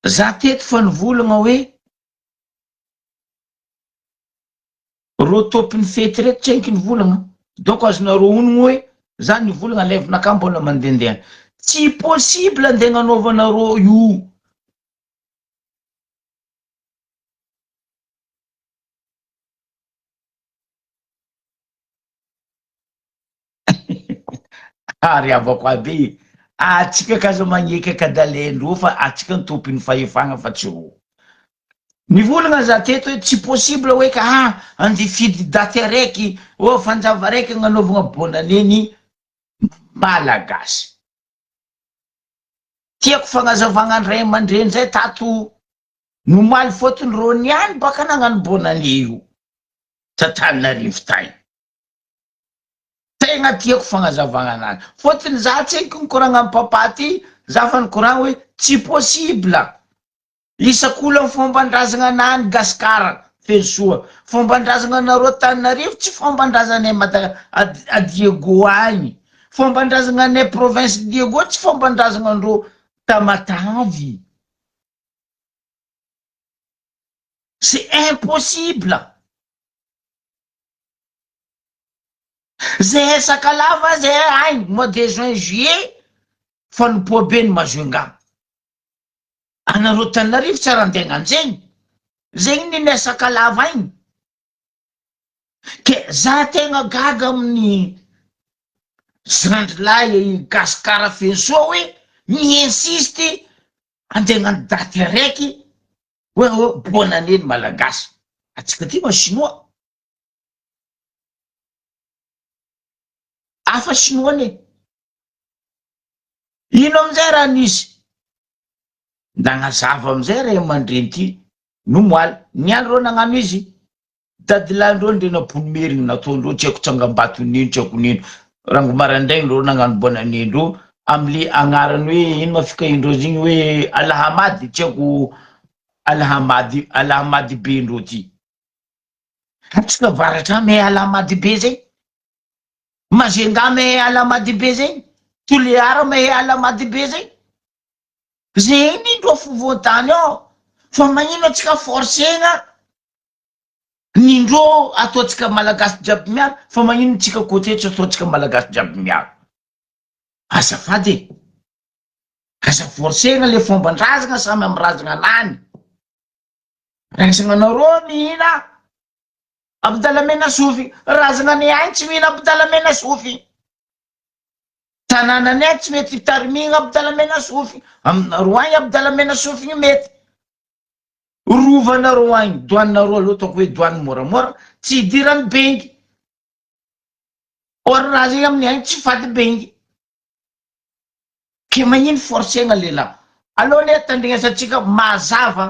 za teto fa nivolagna hoe ro topiny fety reto tsy hainky nivolagna donc azonareo onogno hoe za nivolagna levinaka mbola mandendeha tsy possible andeha gnanaovanareo io ary avako aby atsika kaza magneka kadalendro fa atsika ny tompiny fahefagna fa tsy ho nivolagna za teto hoe tsy possible hoe ka andifidy daty araiky fanjava araiky agnanaovagna bonaneny malagasy tiako fagnazavagna andray aman-dreny zay tato nomaly fotony ro niany baka nagnano bonane io Tananarivo tagny tegna tiako fagnazavagna anazy fotony za tsy haiko nikoragna amin'ny papa ty za fa nikoragna hoe tsy possible isak'olo amin'ny fomban-drazagna anany Gaskara Fensoa fomban-drazagna anareo Tananarivo tsy fomban-drazanay a Diego agny fomban-drazagna anay province Diego tsy fomban-drazagna andreo Tamatavy c'est impossible zay sakalava zay agny mois de juin juillet fa nipobe ny mazonga anareo Tananarivo tsy arandegnany zegny ninay sakalava igny ke za tegna gaga amin'ny zandrilay Gaskara Fensoa hoe mi-insiste andegnany daty araiky hoe bonaneny malagasy atsika ty ma chinois afa chinois ne ino amizay raha nisy nagnazava amizay ray aman-dreny ty nomoaly niandro reo nagnano izy dadilandreo ndre naponimeriny nataondreo tsy haiko tsangam-bato nino tsy haiko nino rango marandraigny reo nagnano bonanendreo amle agnarany hoe ino mafika indreo zigny hoe Alahamady tsy haiko Alahamady be ndreo ty atsika varatra me Alahamady be zay Mazenga me Alahamady be zay Toliara me Alahamady be zay zay nindro fovoantany ao fa magnino atsika forcena nindro ataotsika malagasy jiaby miaro fa magnino tsika kotetsa ataotsika malagasy jiaby miaro azafady aza forcena le fomban-drazana samy amy razana anany razana nareo mihina Abdalamena Sofy razana ny any tsy mihina Abdalamena Sofy tanàna ny any tsy mety tarimina Abdalamena Sofy aminareo any Abdalamena Sofy ny mety rovanareo any doaninareo aloha ataoko hoe doany moramora tsy idirany bengy or raha zay amin'ny any tsy fady bengy ke magnino forcena lehilahy aloha le tandrignasatsika mazava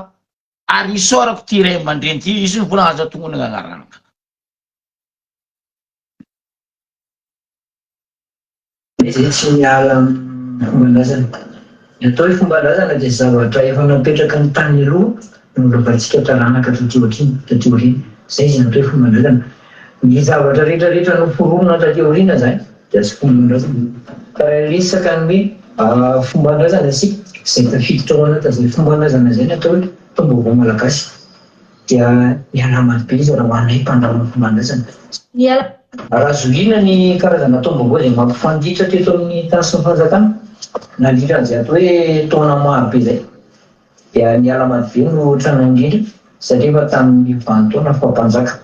ary isorako ty ray aman-dreny ty izy ny vola aza tongonana agnaranaka zay tsy miala fomban-drazana atao hoe fomban-drazana dia zavatra efa napetraka ny tany aloha nolovantsika taranaka tatioariny zay izy natao hoe fomban-drazana ny zavatra rehetrarehetra noforonina tatioarina zany dia tsy fomban-drazana ka resaka ny hoe fomban-drazana isika zay tafiditra ao anata zay fomban-drazana zay ny atao hoe tombaovao malagasy dia mialamany be izy raha hoanay mpandamina fomban-drazana raha zolina ny karazana tombaovao zay mampifanditra teto amin'ny tany sy ny fanjakana nandritran'izay atao hoe taona maro be zay dia mialamany be no trana indrindra satria efa tamin'ny vanimpotoana fampanjaka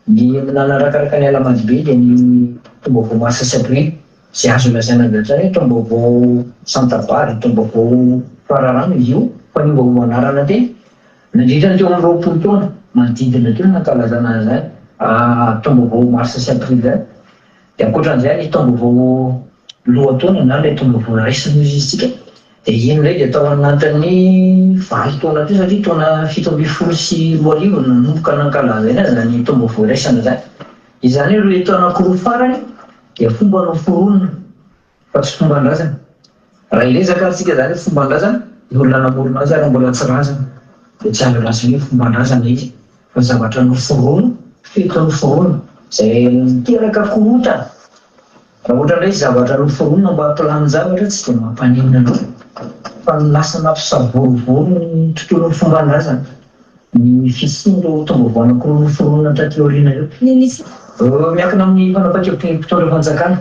ny nanarakaraka ny alamany be dia ny tombaovao mars sy avrily zay azo lazaina zany hoe tombaovao santabary tombaovao fararano izy io fa niombaovao anarana teny nandritrany teo amin'ny roapolo taona manodidina teo nankalazana zany tombaovao mars sy avrily zany dia ankoatran'izay ny tombaovao lohataona na ilay tombaovao raisina izy isika dia iny indray dia atao anatin'ny valo taona teo satria taona 7 sy 10 nanomboka nankalazaina zany tombaovao raisana zany izany hoe ilay taona anankiroa farany dia fomba noforonina fa tsy fomban-drazana raha ilezaka antsika zany fomban-drazana ny olona namorona azy raha mbola tsy razana dia tsy azo lazaina hoe fomban-drazana izy fa zavatra noforonina fety noforonina zay miteraka korotana raha ohatra indray zavatra noforonina mba hampilany zavatra tsy dia mampanimina anao fa lasa mampisavorovoro ny tontolon'ny fomban-drazana ny fisian'ireo tombaovao anankiroa noforonina tatioarina io miankina amin'ny fanapahan-kevitry mpitondra fanjakana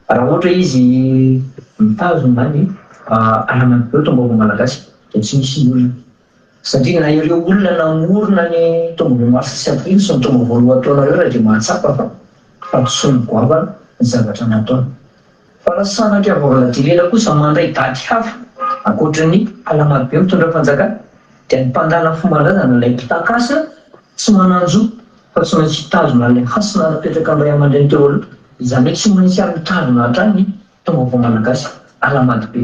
raha ohatra izy mitazona ny alamany be tombaovao malagasy dia tsy misy olona satria na ireo olona namorona ny tombaovao mars sy avrily sy ny tombaovao lohataona reo raha dia mahatsapa fa tsy ny goavana ny zavatra nataona fa raha sanatry avoaladilena kosa mandray daty hafa ankoatran'ny alamany be mitondra fanjakana dia ny mpandala fomban-drazana ilay mpitakasa tsy mananjo fa tsy maintsy hitazona ilay hasina napetraka amin'ny ray aman-dreny teo aloha izany hoe tsy maintsy ary mitazona hatrany ny tombaovao malagasy alamany be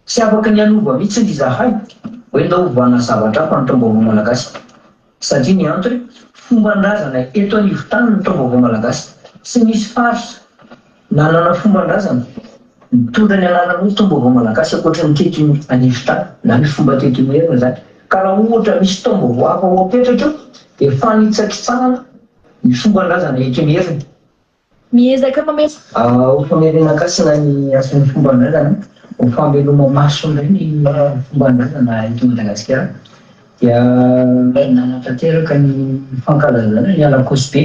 tsy afaka ny anova mihitsy ny izahay hoe ndaovana zavatra hafa ny tombaovao malagasy satria ny antony fomban-drazana eto anivon-tany ny tombaovao malagasy tsy misy faritra nanana fomban-drazana mitondra ny anarana hoe tombaovao malagasy ankoatra ny tety anivon-tany na ny fomba tety moerina zany ka raha ohatra misy tombaovao hafa ho apetraka eo dia fanitsakitsahana ny fomban-drazana eto mierina miezaka ho famerenakasina ny asany fomban-drazana ho fameloma maso indray ny fomban-drazana eto Madagasikara dia nanatanteraka ny fankalazana ny alakosy be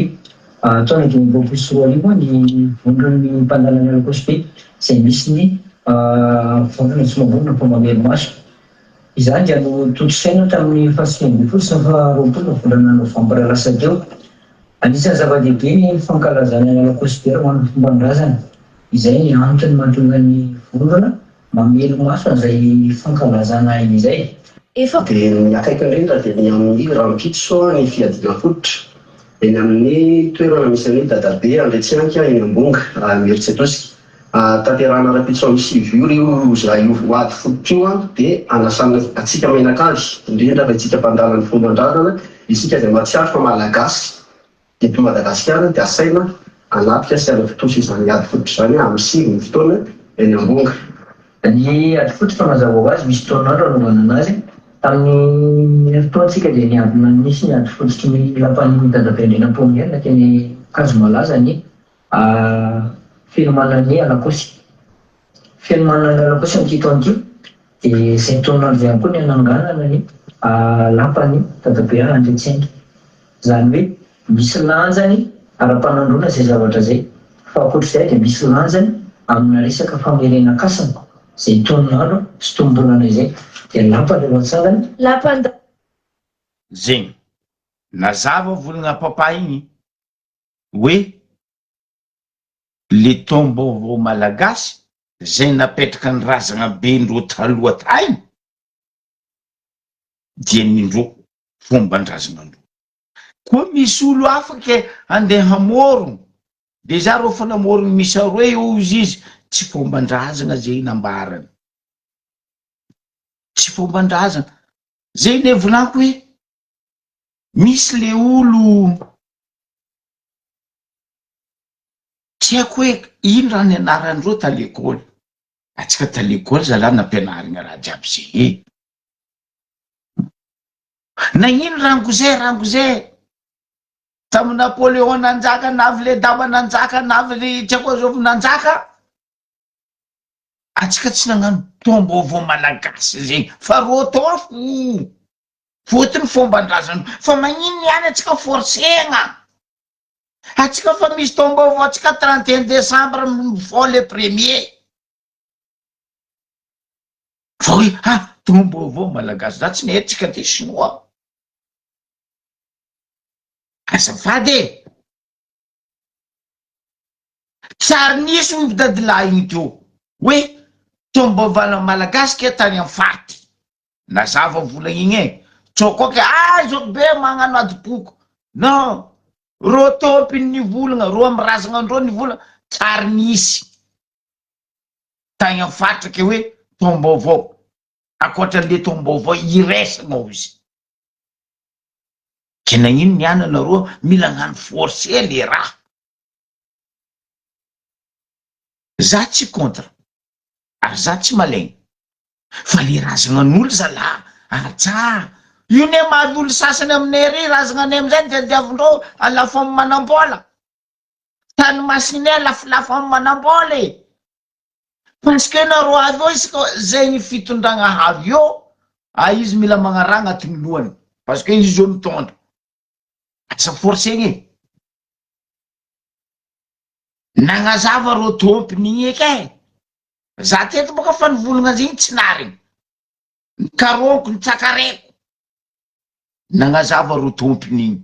taona 2024 ny vondron'ny mpandalany alakosy be izay misy ny vondrona tsy mambonina fa mamelo maso izany dia no toto-saina tamin'ny fahasivy sy ny faharoapolo ny volana novambra lasa teo anisan'ny zava-dehibe ny fankalazana ny alakosy be ho an'ny fomban-drazana izay ny antony mahatonga ny vondrona mamelo maso an'izay fankalazana izay dia ny akaiky indrindra dia ny amin'ny rampitso ny fiadiana fototra dia ny amin'ny toerana misy an'ny dadabe andretsianka eny ambonga mieritsetosika tanterana rampitso amin'ny sivy io zay ady fototra io dia anasana atsika menakavy indrindra fa itsika mpandala ny fomban-drazana isika izay mahatsiaro fa malagasy eto Madagasikara dia asaina anatika asiana fitosy izany ady fototra izany amin'ny sivy ny fotoana eny ambonga ny ady fototra fa mazava ho azy misy taonandro anaovana anazy tamin'ny fotoantsika dia niadina nisy ny ady fototry ny lapan'ny dadabe-andrenam-pomiana teny kazo malaza ny fenomanan'ny alakosy fenomanan'ny alakosy amin'ity taona ity dia izay taonandro ihany koa ny ananganana ny lampany dadabe Andriantsenga. Izany hoe misy lanjany ara-panandroana izay zavatra zay, fa ankoatr'izay dia misy lanjany amina resaka famerenan-kasana izay taonandro sy tombolana izay. Dia lapa ilay atsangany Lapanda. zegny nazava volagna papa igny hoe le taom-baovao malagasy zay napetraka ny razagna bendreo taloha tainy dia nindro fomban-drazanandro. Koa misy olo afaka andeha hamorogno de za rô fa namorogno misy aroe izy tsy fomban-drazana zay nambarany, tsy fomban-drazana zay le volako hoe misy le olo tsy haiko hoe ino raha ny anarandreo talekôly. Atsika talekôly zalahy nampianarigna raha jiaby zay na ino rangozay tamy Napoléon nanjaka navy le dama nanjaka navy le Tsakozovy nanjaka, atsika tsy nagnano taom-baovao malagasy zegny fa rotofo fotony fomban-drazana fa magnino niany atsika forsegna. Atsika fa misy taom-baovao atsika 31 décembre mivao le premier fa hoe taom-baovao malagasy za tsy nehetsika ty sinoa. Azafady tsary nisy omby dadilahy igny teo hoe taom-baovao malagasy ke tany amin'ny faty nazava vola igny tsokoky zao be magnano adi-poko non ro tômpiny nivolagna ro amy razagnandreo nivolagna tsary nisy tany amin'ny fatrake hoe taom-baovao akoatran'le taom-baovao iresagnao izy. Kena ino niana nareo mila gnano forcé le raha. Za tsy contre ary za tsy malegny fa le razanan'olo zalahy atsa io ne mahavy olo sasany aminay ry razanany amizay diadiavindreo alafo amy manam-bola tany masiny alafilafo amy manam-bola parce que nareo avy eo isaka zay ny fitondragna avy eo izy mila magnara agnatiny lohany parce que izy zao mitondra asa forcegny nagnazava ro tompiny igny eke za teto boka fa nivolagna zigny tsy narigny nikaroko nitsakareko nagnazava ro tompiny igny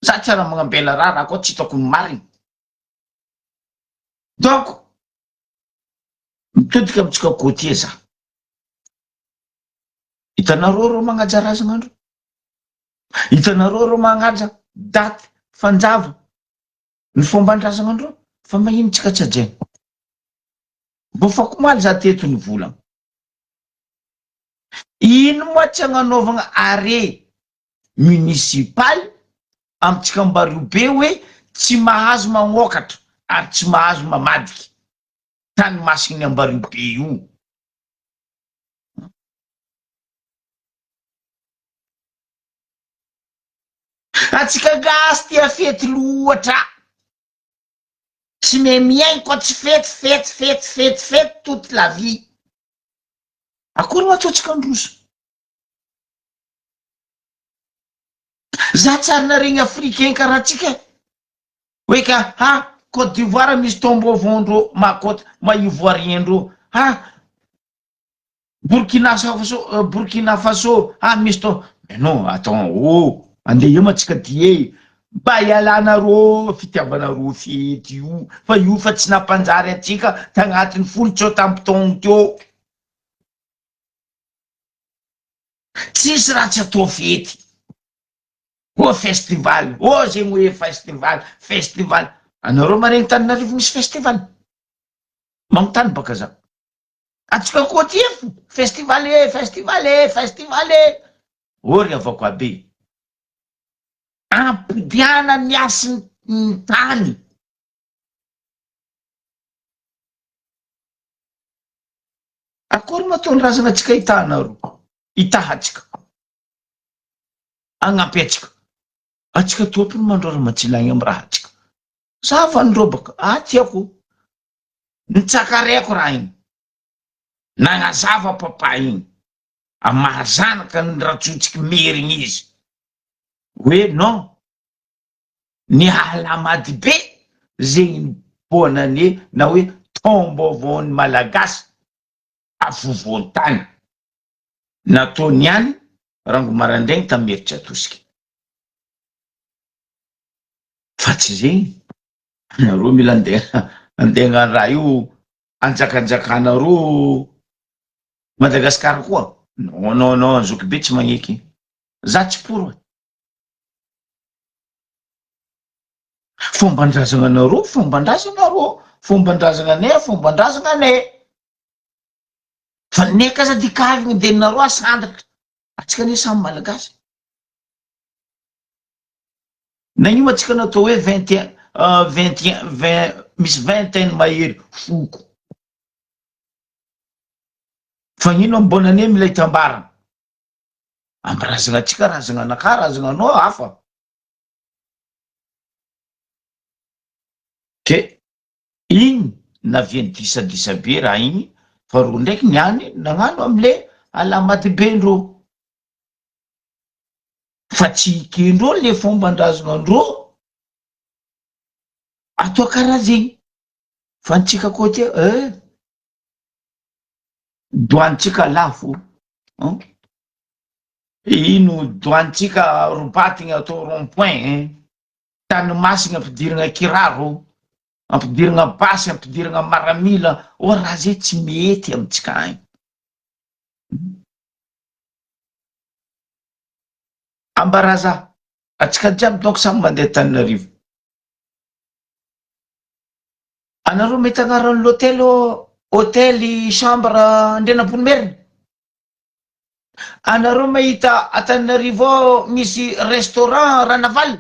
za tsy ara magnambela raha koa tsy hitako ny marigny. Donc mitodika amitsika côté za hitanareo ro magnaja razanandro, hitanareo ro magnaja daty fanjava ny fomban-drazanandro fa magnino tsika tsy ajaigny. Mbo fa komaly za teto ny volagna ino moa tsy agnanaovagna arrêt municipaly amitsika Mbarobe hoe tsy mahazo magnokatra ary tsy mahazo mamadiky tany masigny Mbarobe io. Atsika gasy tia fety loatra tsy miaigny koa tsy fety toute la vie. Akory matoatsika androso za tsary naregny africain karaha tsika hoe ka Côte d'Ivoire misy taom-baovaondreo ma-ivoiriendreo Burkina Faso misy mais non attends andeha io matsika ty mba ialanareo fitiavanareo fety io fa io fa tsy nampanjary atsika tagnatin'ny folo tsao tampon teo tsisy raha tsy atao fety festival zegny hoe festival anareo maregny Taninarivo misy festival magnontany baka za atsika koa ty festival ory avako abe ampidiana ny asin'ny tany akory mataony razana atsika itahatsika agnampy atsika tompony mandrora matsilagny amy raha atsika za fa nirobaka tiako nitsakareko raha igny nagnazava papa igny amahazanaka ny ratsotsiky merigny izy hoe non ny alamady be zegny bonane na hoe tombo avony malagasy afovon-tany nataony any rango marandraigny tameritra atosika fa tsy zegny nareo mila andegna raha io anjakanjakanareo Madagasikara koa non zoky be tsy magneky za tsy poro fombandrazana nareo fombandrazana ne fa neka sady kavigny de nareo asandatra atsika ne samy malagasy na io atsika natao hoe 20 misy 21 mahery foko fa ino ambonane mila hitambarana ambarazana atsika razana anaka razana anao hafa ke igny naviany disadisa be raha igny fa ro ndraiky niany nagnano amle alamady bendreo fa tsy ikendreo le fombandrazonandreo atao karazegny fa ntsika koa tia doanitsika lafo ino doanitsika robatigny atao rond-point tany masigna ampidiragna kiraro ampidiragna basy ampidiragna maramila o raha zay tsy mety amitsika agny ambaraza atsika jiaby donc samy mandeha Tananarivo anareo mety agnarany l'hôtel hôtely chambre Andrenamponomerina anareo mahita Antananarivo misy restaurant Ranaval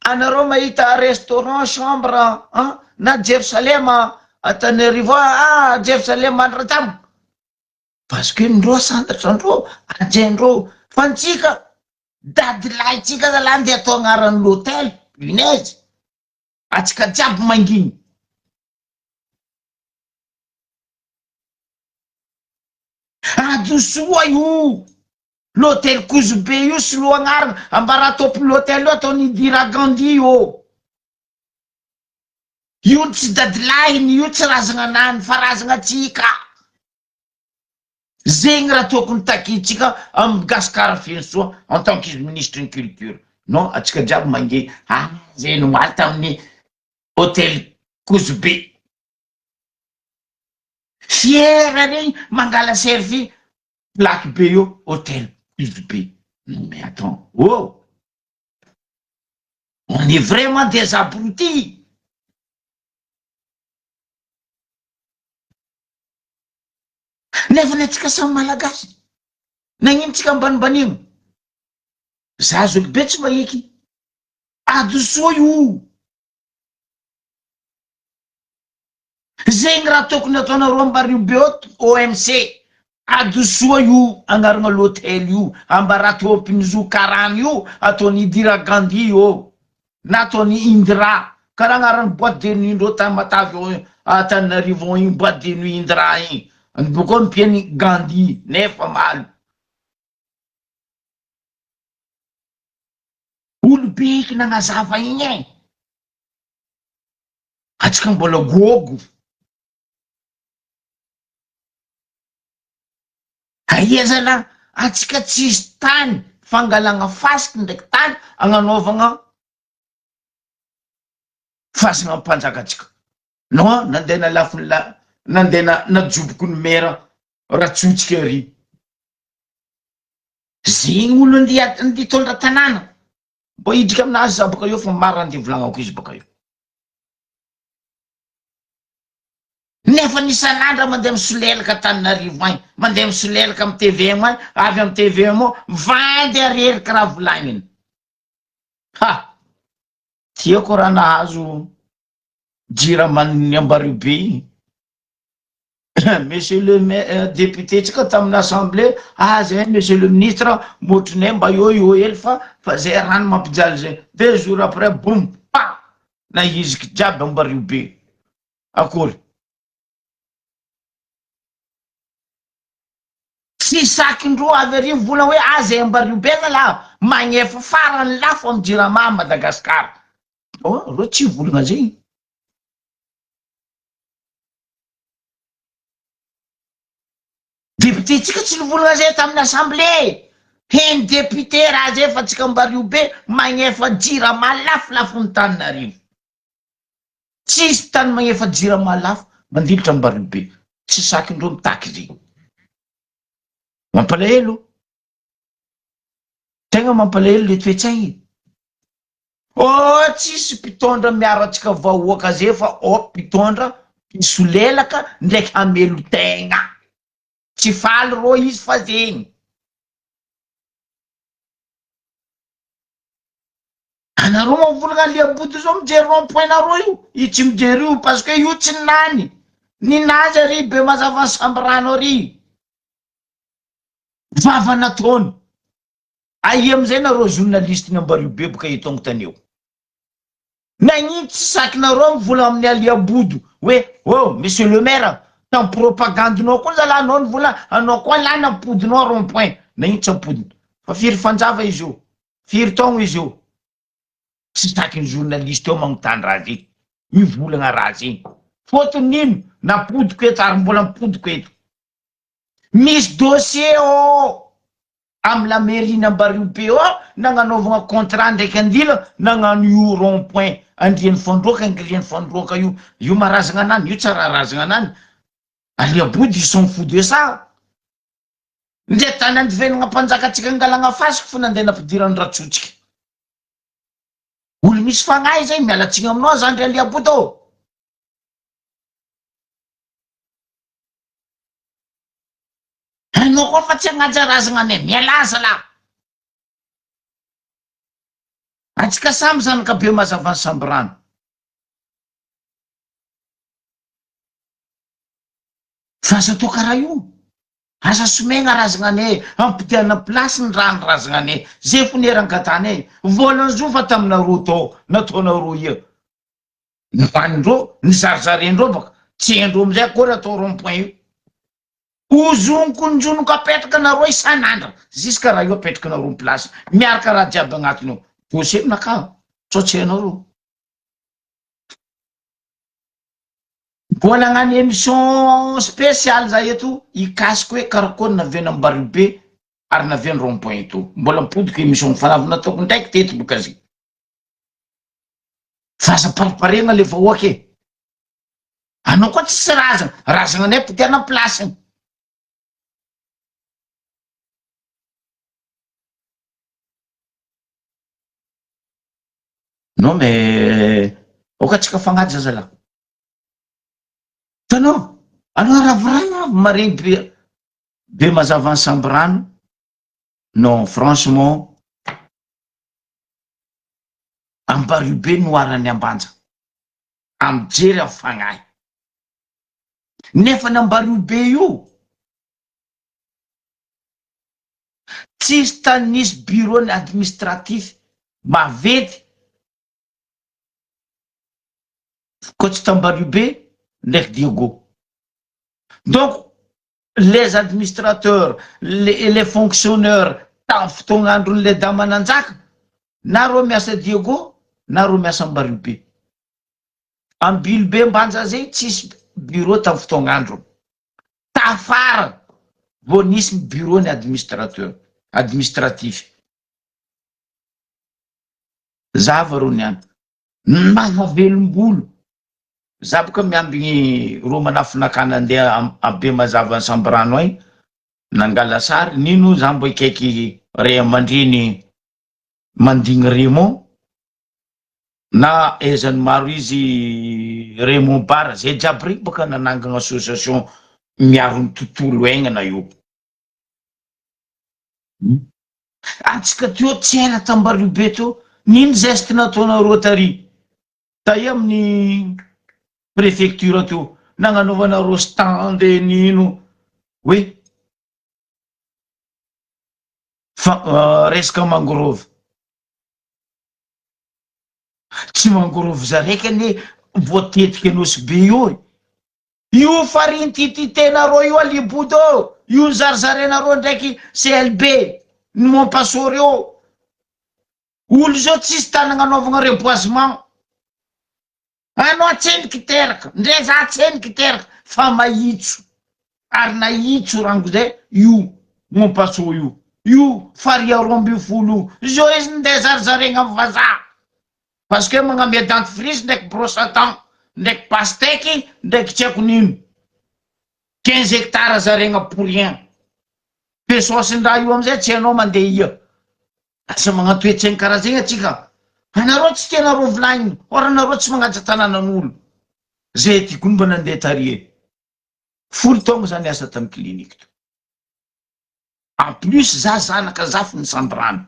anareo mahita restaurant chambre na Jerusalema Antananarivo Jerusalema Andratamo parce que ndreo asantatra andreo ajaindreo fa ntsika dadilahytsika zala andeha atao agnarany l'hôtel punaise atsika jiaby manginy adosoa io l'hôtel Kozobe io solo agnarana ambara topo l'hôtel io ataony Indira Gandhi io tsy dadilahiny io tsy razana anany fa razana atsika zegny raha tokony takitsika amy Gasikara Fiansoa en tant que ministre ny culture non atsika jiaby mange zay nomaly tamin'ny hôtel Kozobe fiera regny mangala servi plaque be io hôtel Kozobe mais attends on est vraiment des abrutis nefa ny atsika samy malagasy nagninotsika ambanibanimo za zoky be tsy maheky adosoa io zegny raha tokony ataonareo ambarivo be OMC adosoa io agnarana l'hôtel io ambara topiny Zokarany io ataony Indira Gandhi io na ataony Indra karaha agnarany boîte de nuit ndreo tamy Matavy Antananarivo igny boîte de nuit Indra igny boko mpiany Gandhi nefa maly olobeky nagnazava igny atsika mbola gogo aia zala atsika tsisy tany fangalagna fasiky ndraiky tany agnanaovagna fasagna mpanjaka atsika non nandena lafiny nandena najoboko ny mera ratsotsika ary zegny olo ndi tondra tanàna mbo idrika aminazy za boka eo fa mara andeha volagnako izy boka eo nefa nisan'andra mandeha misolelaka Antananarivo agny mandeha misolelaka amy TVM agny avy amy TVM vandy areriky raha volagniny tiako raha nahazo Jiramany Ambarivo be igny monsieur le député tsika tamin'ny assemblée zay monsieur le ministre motrinay mba io hely fa zay rano mampijaly zay 2 jours après boum na iziky jiaby Ambarivo be akory tsy sakindro avy arivo vola hoe aza ambaribe la magnefa farany lafo amy jirama Madagasikara. Reo tsy volagna zegny. Député tsika tsy nivolagna zay tamin'ny assemblée. Heny député raha zay fa tsika Ambariobe magnefa jirama lafo ny Tananarivo. Tsisy tany magnefa jirama lafo mandilitra Ambariobe. Tsy sakindreo mitaky zegny. Mampalahelo. Tegna mampalahelo le toetsaigny. Tsisy mpitondra miaratsika vahoaka zay fa mpitondra pisolelaka ndraiky hamelo tegna. Tsy faly ro izy fa zegny. Anareo mavolagna Liaboto zao mijery rond-point-nareo io tsy mijery io parce que io tsy ninany. Ninazy ary be mazava sambrano ary. Vava nataony. Aia amizay nareo journaliste Ambariobe boka eto agnotaneo. Nagnino tsy sakinareo mivola amin'ny Aliabodo hoe monsieur le maire tam propagandinao koa zala anao nivola anao koa la nampodinao rond-point. Nagnino tsy ampodina fa firy fanjava izy io, firy taogno izy io. Tsy sakin'ny journaliste eo magnotany raha zay mivolagna raha zay. Fotony nino napodiko eto ary mbola mipodiko eto. Misy dossier amy la mairie Ambariobe nagnanaovagna contrat ndraiky andila nagnano io rond-point Andriany Fandroaka Andriany Fandroaka io marazagna anany io tsara razagna anany. Aliabodo ils sont fous de ça. Ndre tany andivenagna mpanjakatsika angalagna fasika fo nandeha nampidirany ratsotsika. Olo misy fagnahy zay mialatsigny aminao zandry Aliabodo. Anao koa fa tsy agnaja razagna anay mialaza la. Atsika samy zanakabe mazava samby rano. Fa asa atao karaha io. Asa somegna razagna anay, ampitiana plasy ny rano razagna anay. Zay fo nerangatany. Volany zo fa taminareo tao, nataonareo ia. Nifanindreo, nizarizarendreo baka. Tsy endreo amizay akory atao rond-point io. Uzonoko apetraka nareo isan'andro. Ziska raha io apetraka nareo plasy. Miaraka raha jiaby agnatiny ao. Dossier naka, tsotsenareo. Mbola hagnano émission spéciale za eto ikasiko hoe karakory navena Ambariobe ary navena rond-point eto. Mbola mipodiko émission fanavy nataoko ndraiky teto boka zay. Fasa pariparegna le vahoaka e. Anao koa tsisy razagna anay pitiana plasy. Non mais okatsika fagnaty zazalahy. Tanao, anao ravorana maregny be mazava samby rano. Non, franchement, Ambariobe noarany ambanja. Amjery amy fagnahy. Nefa n'Ambariobe io, tsisy tany nisy bureau administratif mavety coach Ambariobe ndraiky Diego. Donc, les administrateurs, les fonctionnaires, tamin'ny fotoagn'andron'ny le damananjaka, na reo miasa Diego, na reo miasa Ambariobe. Ambilobe mbanja zay tsisy bureau tamin'ny fotoagn'andro. Tafara vo nisy bureau ny administratif. Zava reo niany. Mahavelombolo. Za boka miambigny ro manafinakana andeha abe mazava samby rano ay nangala sary nino za mbo ikaiky Ray Amandreny Mandigny Raymond na ezany maro izy Raymond Bara zay jiaby reo boka nanangana association miaro ny tontolo aignana io. Atsika teo tsy ela Ambariobe teo nino geste nataonareo tary taia amin'ny préfecture teo nagnanaovanareo stand nino hoe resaka mangrove. Tsy mangrove za raiky ane voatetiky anosy be io fa rinitititenareo io Aliabodo io ny zarizarena ndraiky CLB ny Montpassor eo olo zao tsisy tany agnanaovagna reboisement anao atseniky teraka ndre za atseniky teraka fa mahitso ary nahitso rango zay io Montpassor io faria 12 zao izy nde zarizarena amy vazaha parce que magnamia dentifrice ndraiky brosse à dents ndraiky pasteky ndraiky tsy haiko nino 15 hectares zarena pour rien pesosyn-draha io amizay tsy anao mandeha ia asa magnatoetsegny karaha zegny atsika anareo tsy tianareo volagniny or anareo tsy magnaja tanànan'olo zay tiako mba nandeha tarie 10 taogno zany asa tamy clinique to en plus za zanaka zafy ny sambrano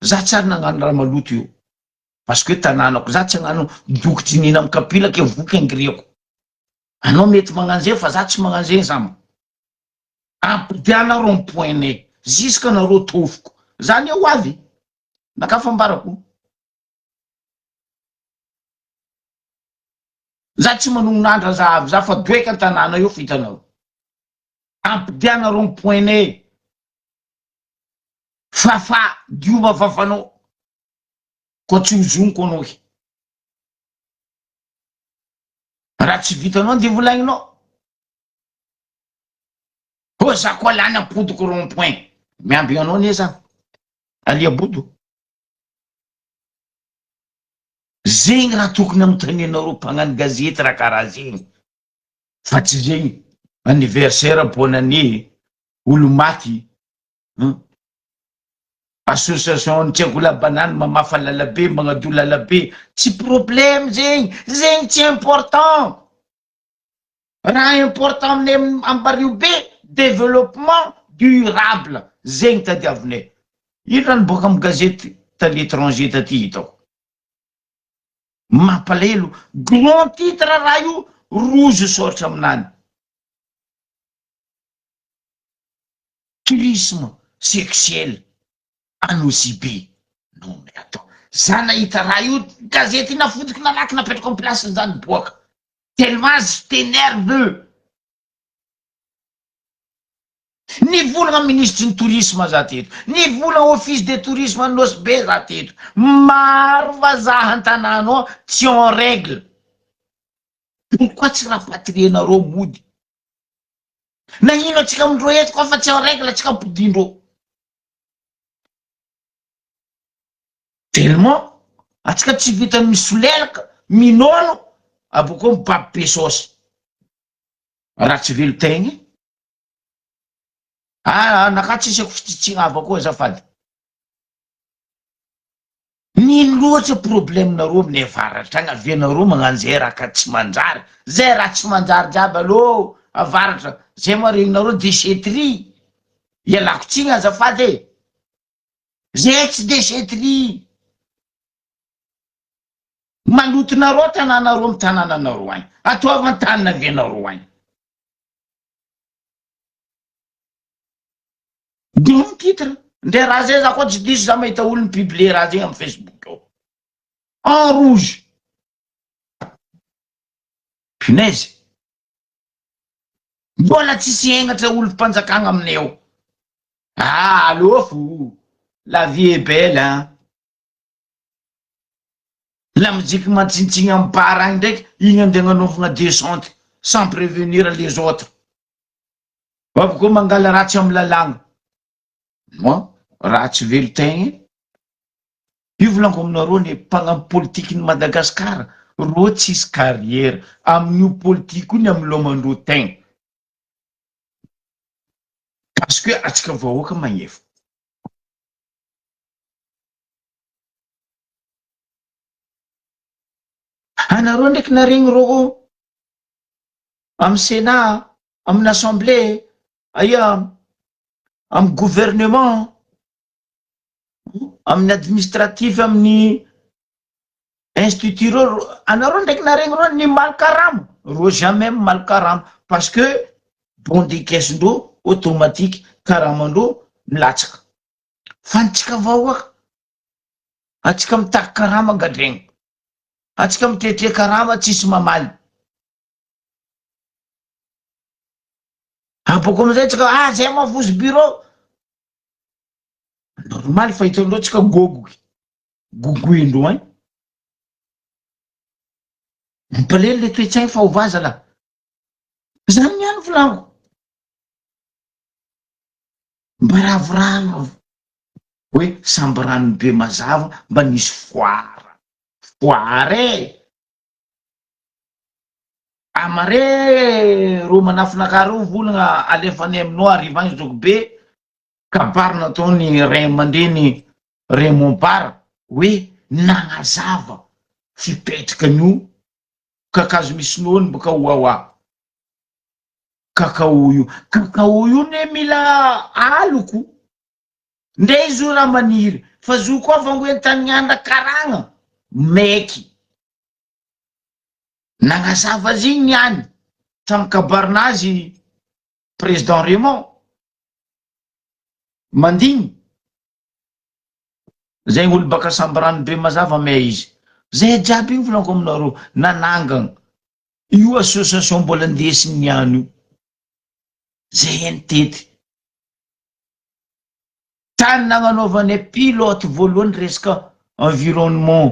za tsy ary nagnano raha maloto io parce que tanànako za tsy agnano dokotry nina amy kapila ke voky angiriako anao mety magnano zay fa za tsy magnano zay zama ampidiana rond-point jusque nareo tofoko zany eo avy nakafambarako za tsy manognonandra za avy za fa doeka an-tanàna io fitanao ampidiana rond-point fafa diova fafanao ko tsy hozoniko anao raha tsy vitanao de volagninao ho za koa lany apodiko rond-point miamby anao ne za alia bodo zegny raha tokony amitaninareo mpagnano gazety raha karaha zegny fa tsy zegny anniversaire bonne année olo maty association tsy haiko labanany mamafa lalabe magnadio lalabe tsy problème zegny tsy important raha important aminay ambario be développement durable zegny tadiavinay ino rano boka amy gazety ta l'étranger taty hitako mampalahelo grand titre raha io rouge soratra aminany tourisme sexuel anosibe non mais attends za nahita raha io gazety nafodiky nalaky napetrako amy place zany boaka tellement j'étais nerveux nivolagna ministre ny tourisme za teto nivolagna office de tourisme anosy be za teto maro vazaha an-tanànao tsy en règle pourquoi tsy rapatrienareo mody na ino atsika amindreo eto koa fa tsy en règle atsika ampodindreo tellement atsika tsy vitany misolelaka minono aboko mibaby pesosy raha tsy velo tegny naka tsisako fitsitsigna ava koa zafady nino loatra problemenareo amin'ny avaratra agny avianareo magnano zay raha ka tsy manjary zay raha tsy manjary jiaby alô avaratra zay maregninareo déchetterie ialako tsigny azafady zay tsy déchetterie malotonareo tanànareo amy tanànanareo agny atoavany tanina avianareo agny don titre ndre raha zay za koa tsy diso za mahita olo ny publier raha zegny amy Facebook eo en rouge punaise mbola tsisy egnatra olo mpanjakagna aminay eo alofo la vie est belle la mijiky mantsinitsiny amy bar agny ndraiky igny andeha agnanovagna descente sans prévenir les autres avy koa mangala ratsy amy lalagna moi raha tsy velo tegny io volanko aminareo ny mpagnampy politiky ny Madagasikara ro tsisy carrière amin'io politike io ny amy lomandro tegna parce que atsika vahoaka magnefa anareo ndraiky naregny ro amy Sénat amin'ny assemblée amy gouvernement amin'ny administratif amin'ny institut ro anareo ndraiky naregny ro ny malkaramo ro jamais malkaramo parce que bon de caisse-ndreo automatique karamandreo milatsaka fa antsika vahoaka atsika mitaky karama gadregny atsika mitretre karama tsisy mamaly boko amizay tsika zay mavozy bureau normal fa hitandreo tsika gogoindro mampalely le toetsaigny fa ovaza la zany niany volango mba ravorano hoe samby rano be mazava mba nisy foare amare ro manafinaka ro volagna alefany aminao arivagny zoko be kabary nataony ray aman-dreny Raymond hoe nagnazava fipetrakan'io kakazo misy noany baka oaoa kakao io ne mila aloko ndre izy io raha maniry fa zo koa vangoentany andra karagna meky nagnazava azy igny niany tamy kabarinazy président Raymond mandigny zay gn'olo baka samby rano be mazava me izy zay jiaby igny volanko aminareo nanangagna io association mbola ndesiny niany io zay entety tany nagnanaovane pilote voalohany resaka environnement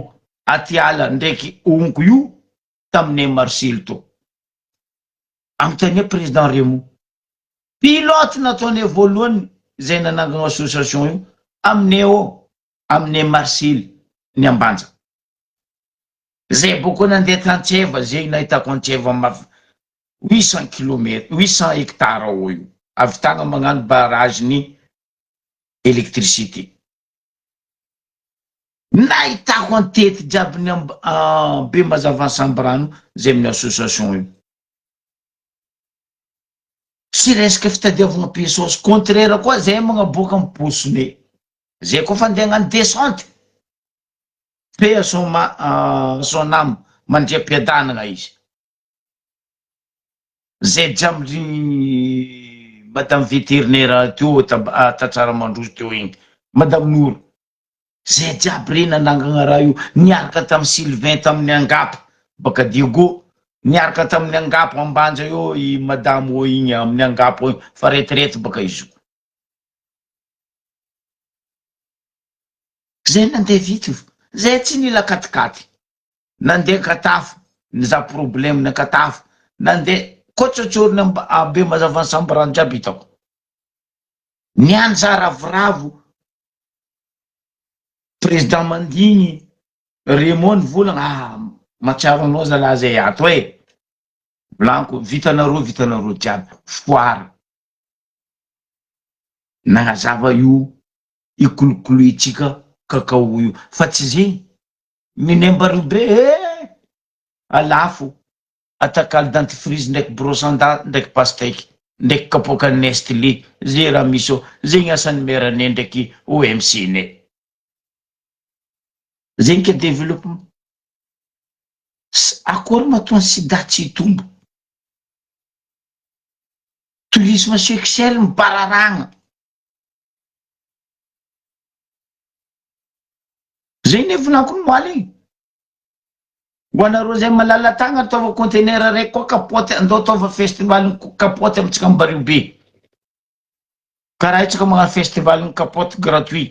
atiala ndraiky onko io tamine Marcel to amtania président Raymond pilote nataone voalohany zay nanangagna association io amine Marcel ny Ambanja zay boko nandeha Tantseva zay nahitako Antseva 800 km 800 hectares ao io avitagna magnano barrage ny électricité nahitako antety jiaby ny be mazava samby rano zay amin'ny association io sy resaka fitadiavagna pesosy contraire koa zay magnaboaka amy posone zay koa fa andeha hagnano descente pe son âme mandria-piadanagna izy zay jiaby madame vétérinaire teo Tatraramandroso teo igny madame Nour zay jiaby reny nanangagna raha io niaraka tamy Sylvain tamin'ny Angapa baka Diego niaraka tamin'ny Angapa Ambanja io i madame o igny amin'ny Angapa io fa retraite baka izy zay nandeha vity zay tsy nila katikaty nandeha katafo niza problème na katafo nandeha kotsotsoriny be mazavany samby rano jiaby hitako niany za ravoravo président mandigny Raymond volagna matsiaro anao zalahy zay ato blanco vitanareo jiaby foara nagnazava io ikolokoloitsika kakao io fa tsy zay minembarobe alafo atakalo dentifrice ndraiky brossanda ndraiky pastèque ndraiky kapoka Nestlé zay raha misy zay gn'asany merane ndraiky OMC ne zay nke développement akory matoany sy datsy hitombo tourisme sexuel mibararagna zay ne volanko ny moaly igny ho anareo zay malala tagna ataova contener raiky koa kapoty andao ataova festival kapoty amitsika ambareo be karaha itsika magnano festival ny kapoty gratuit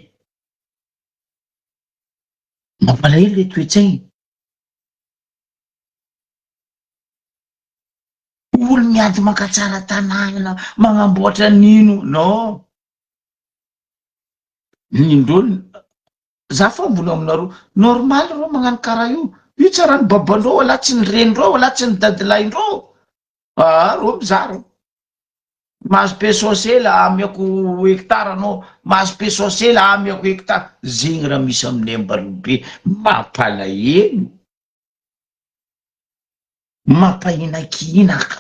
mampalahelo le toetsaigny olo miady makatsara tanàna magnamboatra nino non nindrolo za fa vola aminareo normal ro magnano karaha io tsara ny babandreo wala tsy ny renindreo wala tsy ny dadilaindreo ro mizaro mahazo pesosela amiako hectare anao mahazo pesosela amiako hectare zegny raha misy amin'ny Ambalobe mampalahelo mampainakinaka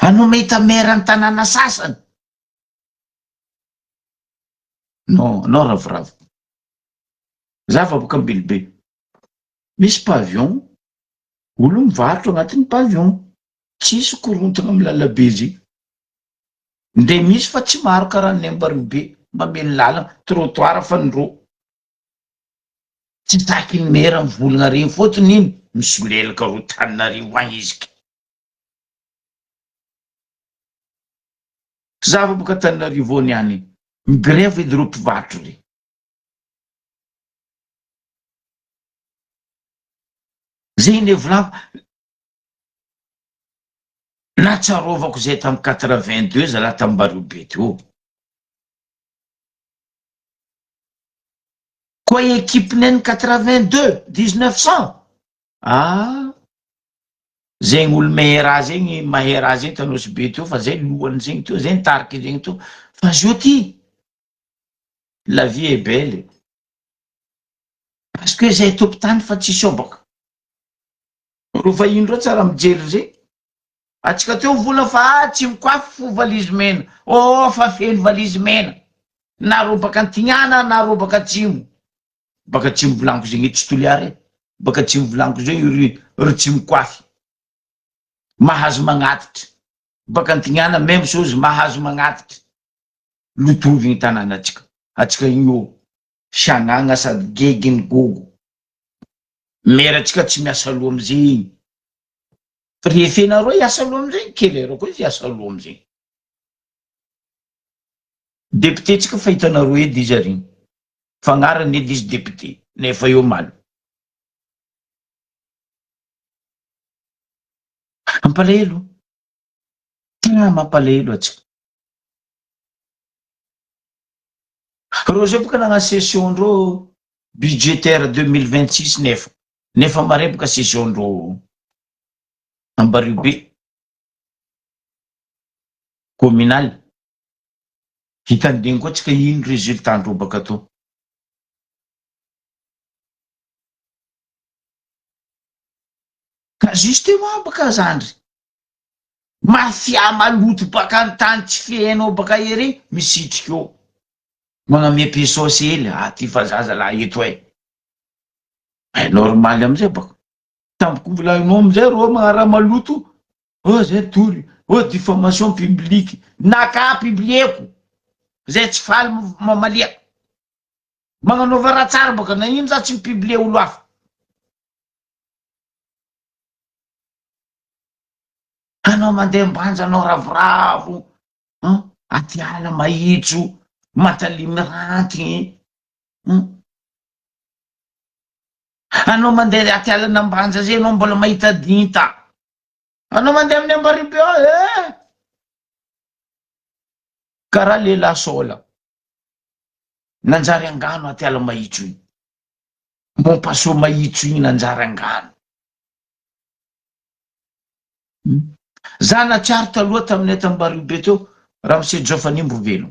anao mahita maire ny tanàna sasany non ravoravo za fa boka Ambilobe misy pavillon olo mivarotra agnatin'ny pavillon tsisy korontagna amy lalabe zay nde misy fa tsy maro karaha ny Ambalobe mameno lalana trottoir fa nindro tsy taky ny maire mivolagna regny fotony iny misolelaka ro Tananarivo agny izy Zava boka Tananarivo niany migrève edy reo mpivarotra re. Zay ne volako natsarovako zay tamin'ny 82 zalahy tamin'ny Barobe teo. Koa ekipineny 82 1900 zegny olo mahera zegny mahera zegny tanosy be teo fa zay lohany zegny teo zay nitariky zegny teo fa zio ty la vie est belle parce que zay tompon-tany fa tsisy obaka. Ro vahiny reo tsara mijery zay atsika teo vola fa tsy mikoafy fo valizy mena fa feno valizy mena na ro baka antignana na ro baka atsimo baka atsimo volaniko zegny tsy toliary baka atsimo volaniko zegny ry tsy mikoafy mahazo magnatitra baka antignana même chose mahazo magnatitra lotovy ny tanàna atsika igny siagnana sady geginy gogo meratsika tsy miasa loha amizay refenareo iasa loha amizay kelero koa izy iasa loha amizay député tsika fahitanareo edy izy ary fagnarany edy izy député nefa eo malo mampalahelo tena mampalahelo atsika. Reo zay boka nagna session ndreo budgétaire 2026 nefa mare boka session ndreo Barobe communal hitandegny koa tsika ino résultat ndreo baka to. Ka justement baka zandry mafia maloto baka antany tsy fihainao baka ery misitriky eo magname pesosy hely ty fa zaza lahy eto normal amizay baka tamiko volaninao amizay ro magnaraha maloto zay tory diffamation publique naka publieko zay tsy faly mamaliako magnanaova raha tsara baka na ino za tsy mipiblie olo hafa. Anao mandeha mbanja anao ravoravo aty ala mahitso matalimy ranty anao mandeha aty ala nambanja zay anao mbola mahita dinta anao mandeha amin'ny Ambaribe karaha lehilahy sola nanjary angano aty ala mahitso iny mompaso mahitso iny nanjary angano zana tsary taloha tamin'ny Ambaribe teo Ramose Jofani Mbrovelo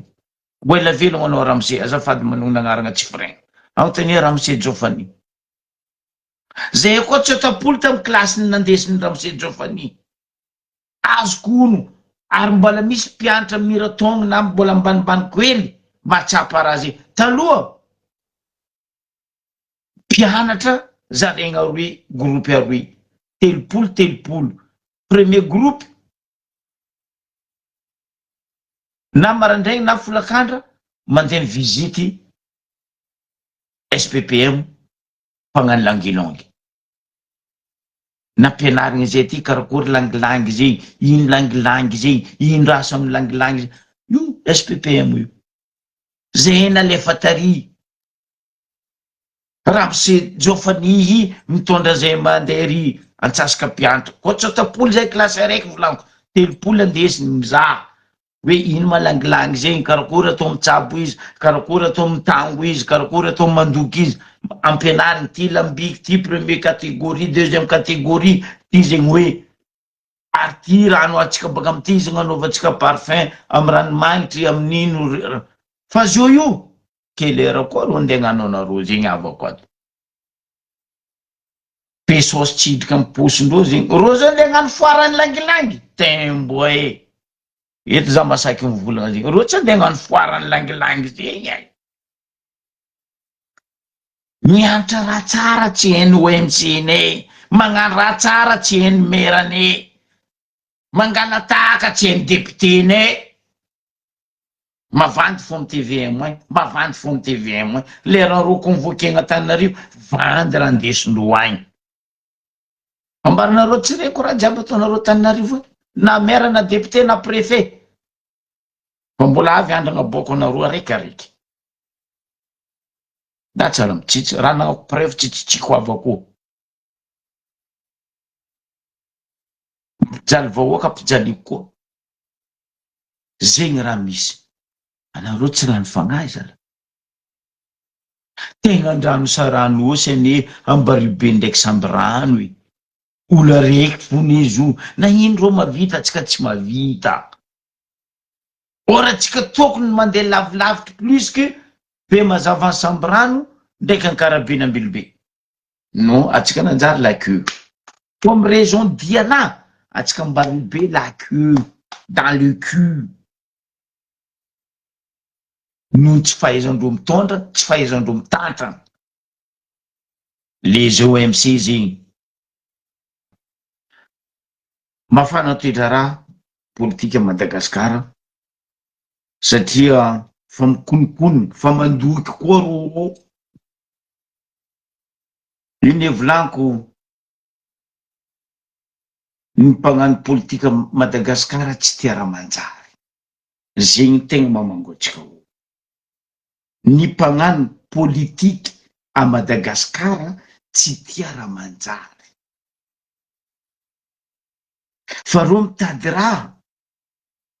goela velogno anao Ramose azafady manogna agnarana tsy frein anontania Ramose Jofani zay koa tsy tapolo tamin'ny klasiny nandesiny Ramose Jofani azoko ono ary mbola misy mpianatra miratogno na mbola ambanimbany koely matsapa raha zay taloha mpianatra zaregna roe groupe aroe telopolo premier groupe na marandraigny na folakandra mandeha visite SPPM mpagnano langilongy nampianarigny zay ty karakory langilangy zay ino langilangy zay ino raha amy langilangy zay io SPPM io zay nalefa tary Ramose Jofani mitondra zay mandeha ry antsasaka mpianatra koa tsy tapolo zay klasy araiky volaniko telopolo andesiny mizaha hoe ino malangilangy zay karakory atao mitsabo izy karakory atao mitango izy karakory atao mandoky izy ampianariny ty lambiky ty premier catégorie deuxième catégorie ty zegny hoe ary ty rano atsika baka amity izy gnanaovantsika parfum amy ranomagnitry amin'ino fa zio io kelera koa ro andeha gnanao nareo zegny avako ato pesosy tsidriky amy posindreo zegny ro zao andeha gnano foarany langilangy tembo eto za masaky mivolagna zegny ro tsy andeha gnano foarany langilangy zegny mianatra raha tsara tsy hainy OMC-ne magnano raha tsara tsy hainy merane mangala tahaka tsy hainy député-ne mavandy fo amy TVM mavandy fo amy TVM lera ro convoqué Antananarivo vandy raha ndesindreo agny ambaranareo tsy reko raha jiaby ataonareo Antananarivo na maire na député na préfet fa mbola avy andrana boko anareo araikaraiky da tsara mitsitsy raha nanao preuve tsitsitsiko avy akoa mpijaly vahoaka mpijaliko koa zegny raha misy anareo tsy rano fagnahy zala tegna andrano sarano osy ane ambaribe ndraiky samby rano e olo araiky fony izy io na ino reo mavita atsika tsy mavita ora atsika tokony mandeha lavilavitry plus que be mazava samby rano ndraiky ankarabena ambelobe non atsika nanjary la queue comme raison diana atsika mbaribe la queue dans le cul no tsy fahaizandreo mitondra tsy fahaizandreo mitantrana les OMC zegny mafana toetra raha politika Madagasikara satria fa mikonikony fa mandoky koa ro iny volaniko ny mpagnano politika Madagasikara tsy tia raha manjary zegny tegna mamangoatsika ho ny mpagnano politika a Madagasikara tsy tia raha manjary fa reo mitady raha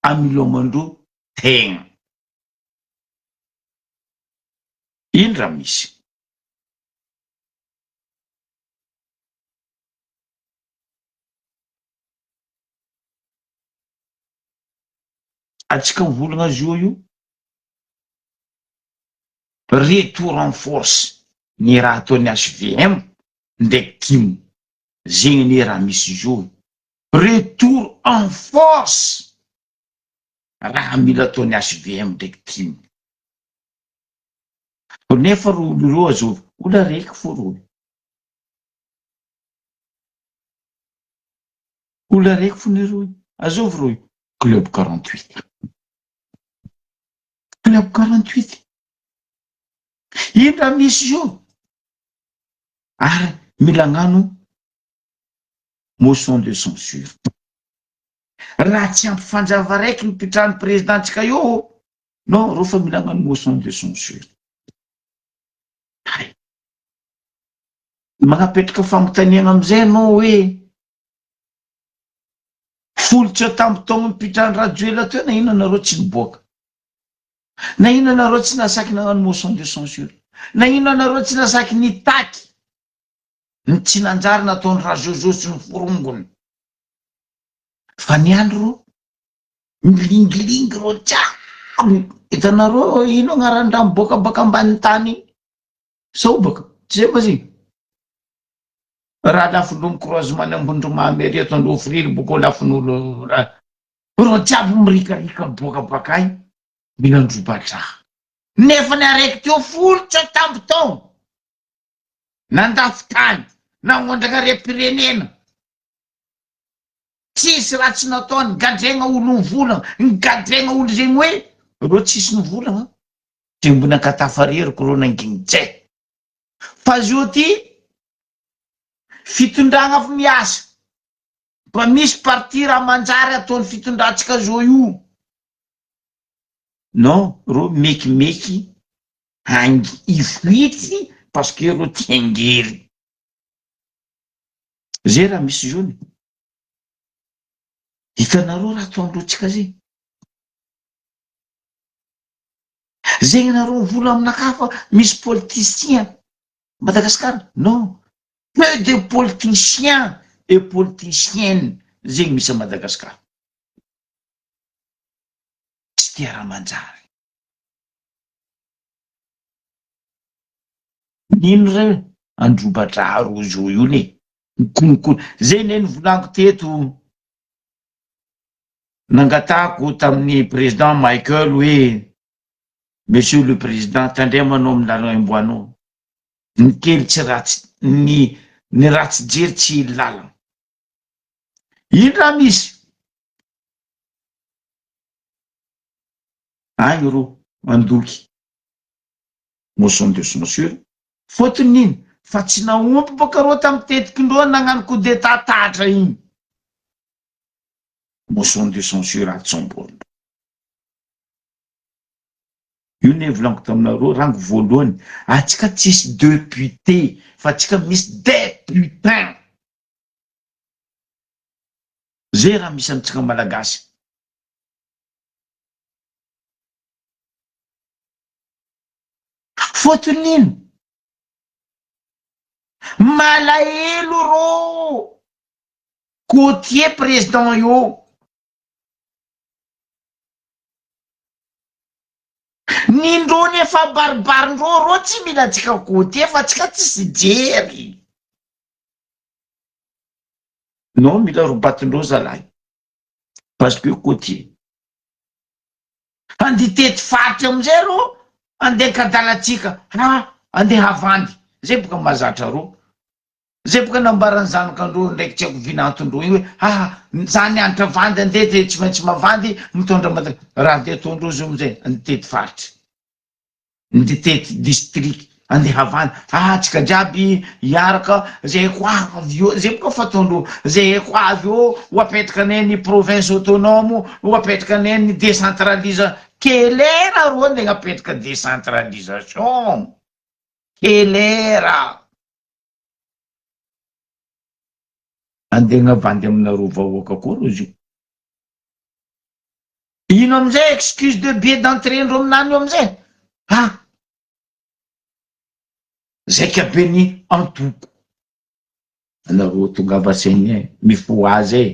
amilomandreo tegna iny raha misy atsika mivolagna azy io retour en force ny raha ataony HVM ndraiky timo zegny ny raha misy izy io retour en force raha mila ataony HVM ndraiky timo nefa ro olo reo azovy olo araiky fo ro olo araiky fo ny roy azovy roy club 48 club 48 ino raha misy io ary mila gnano motion de censure raha tsy ampifanjava raiky ny mpitrano présidentsika io non reo fa mila gnano motion de censure magnapetraka fagnontaniana amizay no hoe folo tseo tamby taogno mpitrano radioela teo na ino anareo tsy niboaka na ino anareo tsy nasaky nagnano motion de censure na ino anareo tsy nasaky nitaky ny tsy nanjary nataony rajojo sy ny forongony fa ny andro milingilingy ro jiaby hitanareo ino agnarandraha miboaka baka ambanin'ny tany saobaka tsy zay fa raha lafin'olo microisement ambondromamy ary ataondreo friry boko lafin'olo ro jiaby mirikarika boaka bakay mila androbatraha nefa ny araiky teo folo tsy tamby taogno nandafy tany namondraka rem-pirenena tsisy raha tsy nataony gadregna olo nivolagna nygadregna olo zegny hoe reo tsisy nivolagna de mbona akatafareriko reo nanginitsay fa zio ty fitondragna avy miasa mba misy parti raha manjary ataony fitondrantsika zao io non reo mekimeky ifoitsy parce que reo tiangery zay raha misy zony hitanareo raha ataondreo tsika zegny zegny nareo mivola aminakahy fa misy politicien Madagasikara non peu de politiciens et politiciennes zegny misy a Madagasikara tsy tia raha manjary nino re androbatra rozo io ne mikonikony zay ne nivolaniko teto nangatako tamin'ny président Michael hoe monsieur le président tandremanao amin'ny lalana imboanao ny kely tsy ratsy ny ratsy jery tsy lalana ino raha misy agny ro mandoky motion de censure fotony ino fa tsy naompy baka reo tamy tetikindreo nagnano coup d'état tatra igny motion de censure atsomboly io ne volaniko taminareo rango voalohany atsika tsisy député fa atsika misy députain zay raha misy amitsika malagasy. Fotony ino malahelo rô Gautier président io nindrony efa baribarindrô rô tsy mila atsika Gautier fa atsika tsisy jery non mila robatindrô zalahy parce que Gautier andeha tety faritra amizay rô andeha kadalatsika andeha havandy zay boka mahazatra rô zay boka nambarany zanakandrô ndraiky tsy haiko vinantondrô io hoe zany anitra vandy andeha te tsy maintsy mavandy mitondra raha andeha ataondrô zio amizay andeha tety faritra andeha tety district andeha havandy tsika jiaby hiaraka zay ko avy eo zay boka fataondrô zay ko avy eo ho apetraka aneny province autonome ho apetraka aneny décentralisation kelera ro andeha gnapetraka décentralisation kelera andeha gnavandy aminareo vahoaka koa ro zio ino amizay excuse de billet d'entrée ndro aminany io amizay zay kabeny antoko anareo tonga avasainy mifo azy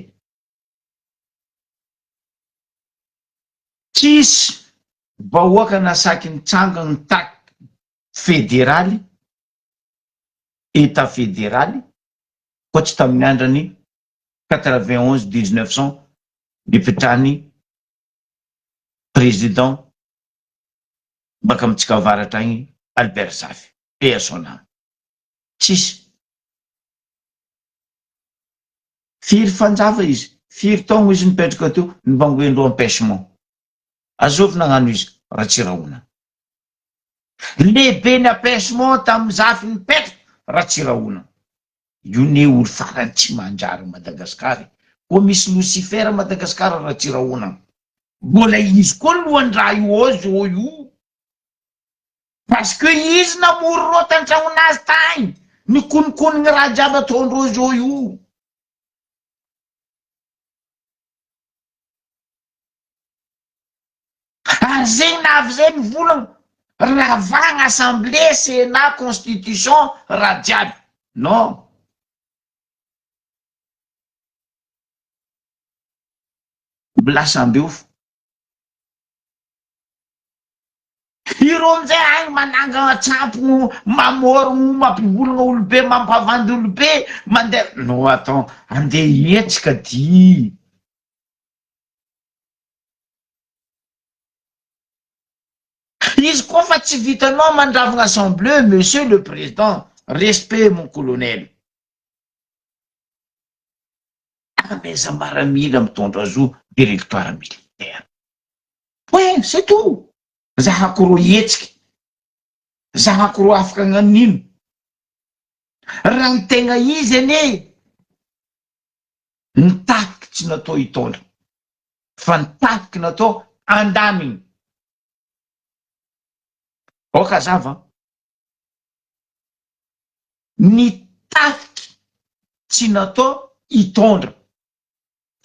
tsisy vahoaka nasaky nitsanga nitaky fédéraly état fédéraly koa tsy tamin'ny andrany 91 1900 nipetrany président baka amitsika avaratra agny Albert Zafy et son âme tsisy firy fanjava izy firy taogno izy nipetraka teo nibangoendreo empêchement azovy nagnano izy Ratsirahona lehibe ny empêchement tamy Zafy nipetraka Ratsirahona io ne olo farany tsy manjary Madagasikara koa misy Lucifer Madagasikara Ratsirahona mbola izy koa lohandraha io zo io parce que izy namory ro tantragnonazy tagny nikonikonigny raha jiaby ataondreo zo io ary zegny na avy zay mivolagna ravagna assemblée sénat constitution raha jiaby non mbilasambeo iro amizay agny mananga trampo mamorogno mampivolagna olobe mampavandy olobe mandeha no attends andeha hietsika ty izy koa fa tsy vitanao mandravagna assemblée monsieur le président respect mon colonel ameza maramila mitondra zo directoire militaire ouais c'est tout zahako ro hietsiky zahako ro afaka gnanino raha ny tegna izy ane nitakiky tsy natao hitondra fa nitakiky natao andaminy oka zava nitakiky tsy natao hitondra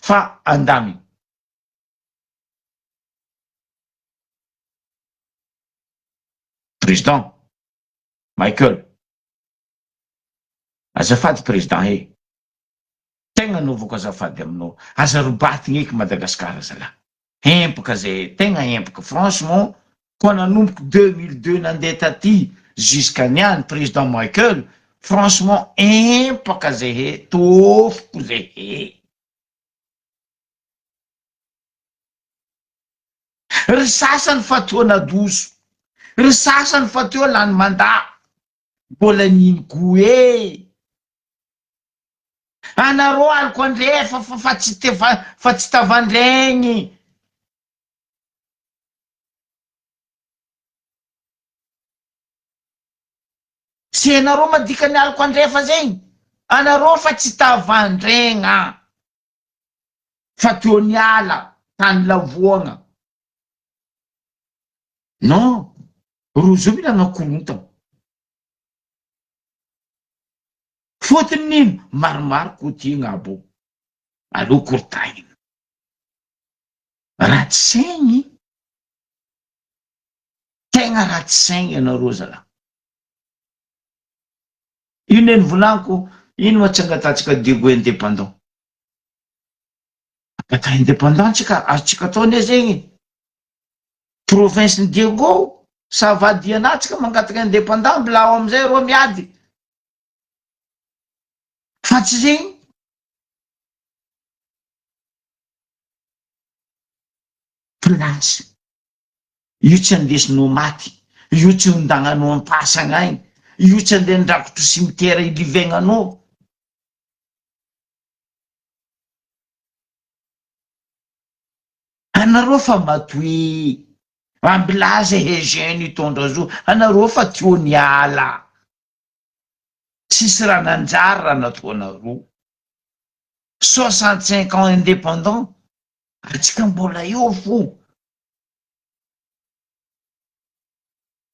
fa andaminy président Michael azafady président tegna novako azafady aminao aza robatigny eky Madagasikara zala empaka zay tegna empaka franchement koa nanomboky 2002 nandeha taty jusqu'à niany président Michael franchement empaka zay tofoko zay ry sasany fa toa nadoso ry sasany fa teo lany manda mbola nino go anareo aliko andrefa fa tsy tavandregny sy anareo madikany aliko andrefa zegny anareo fa tsy tavandregna fa teo niala tany lavoagna non rozo mila anakoronta fotony nino maromaro koty gnabo aloha kortaina ratsy saigny tegna ratsy saigny ianareo zalahy ino eny volaniko ino mahatsangatatsika diego indépendant ata indépendant tsika azontsika ataony zegny province ny diego savadianatsika mangataka indépendant mbola ao amizay ro miady fa tsy zegny plasy io tsy andesinao maty io tsy ondagnanao ampasagna agny io tsy andeha ndrakotro cimetière ilivegnanao anareo fa matoy ambilaza jeune itondra zo anareo fa tio ny ala tsisy raha nanjary raha nataonareo 65 ans indépendant atsika mbola eo fo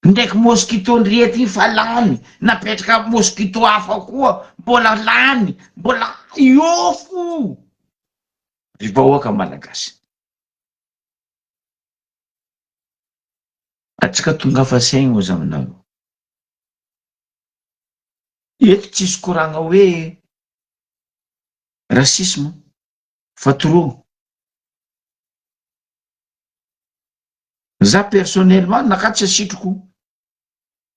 ndraiky mosquito ndrety fa lany napetraka mosquito hafa koa mbola lany mbola eo fo vahoaka malagasy atsika tonga fa saigny ozy aminareo eto tsisy koragna hoe rasisme fa trop za personnellement nakatsy asitroko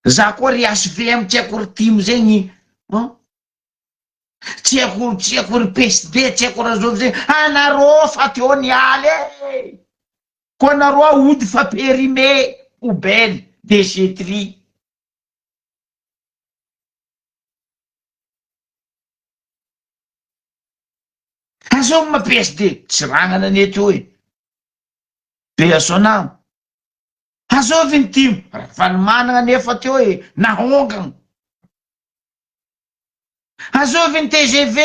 za koa ry SVM tsy haiko ry timo zegny tsy haiko ry PSD tsy haiko raha zao zegny anareo fa teo ny aly ko anareo aody fa périmé poubelle déchetterie azao ma PSD tsy ragnana ny eto hoe personam azovy ny timo raha managna nefa teo hoe nahongagna azovy ny TGV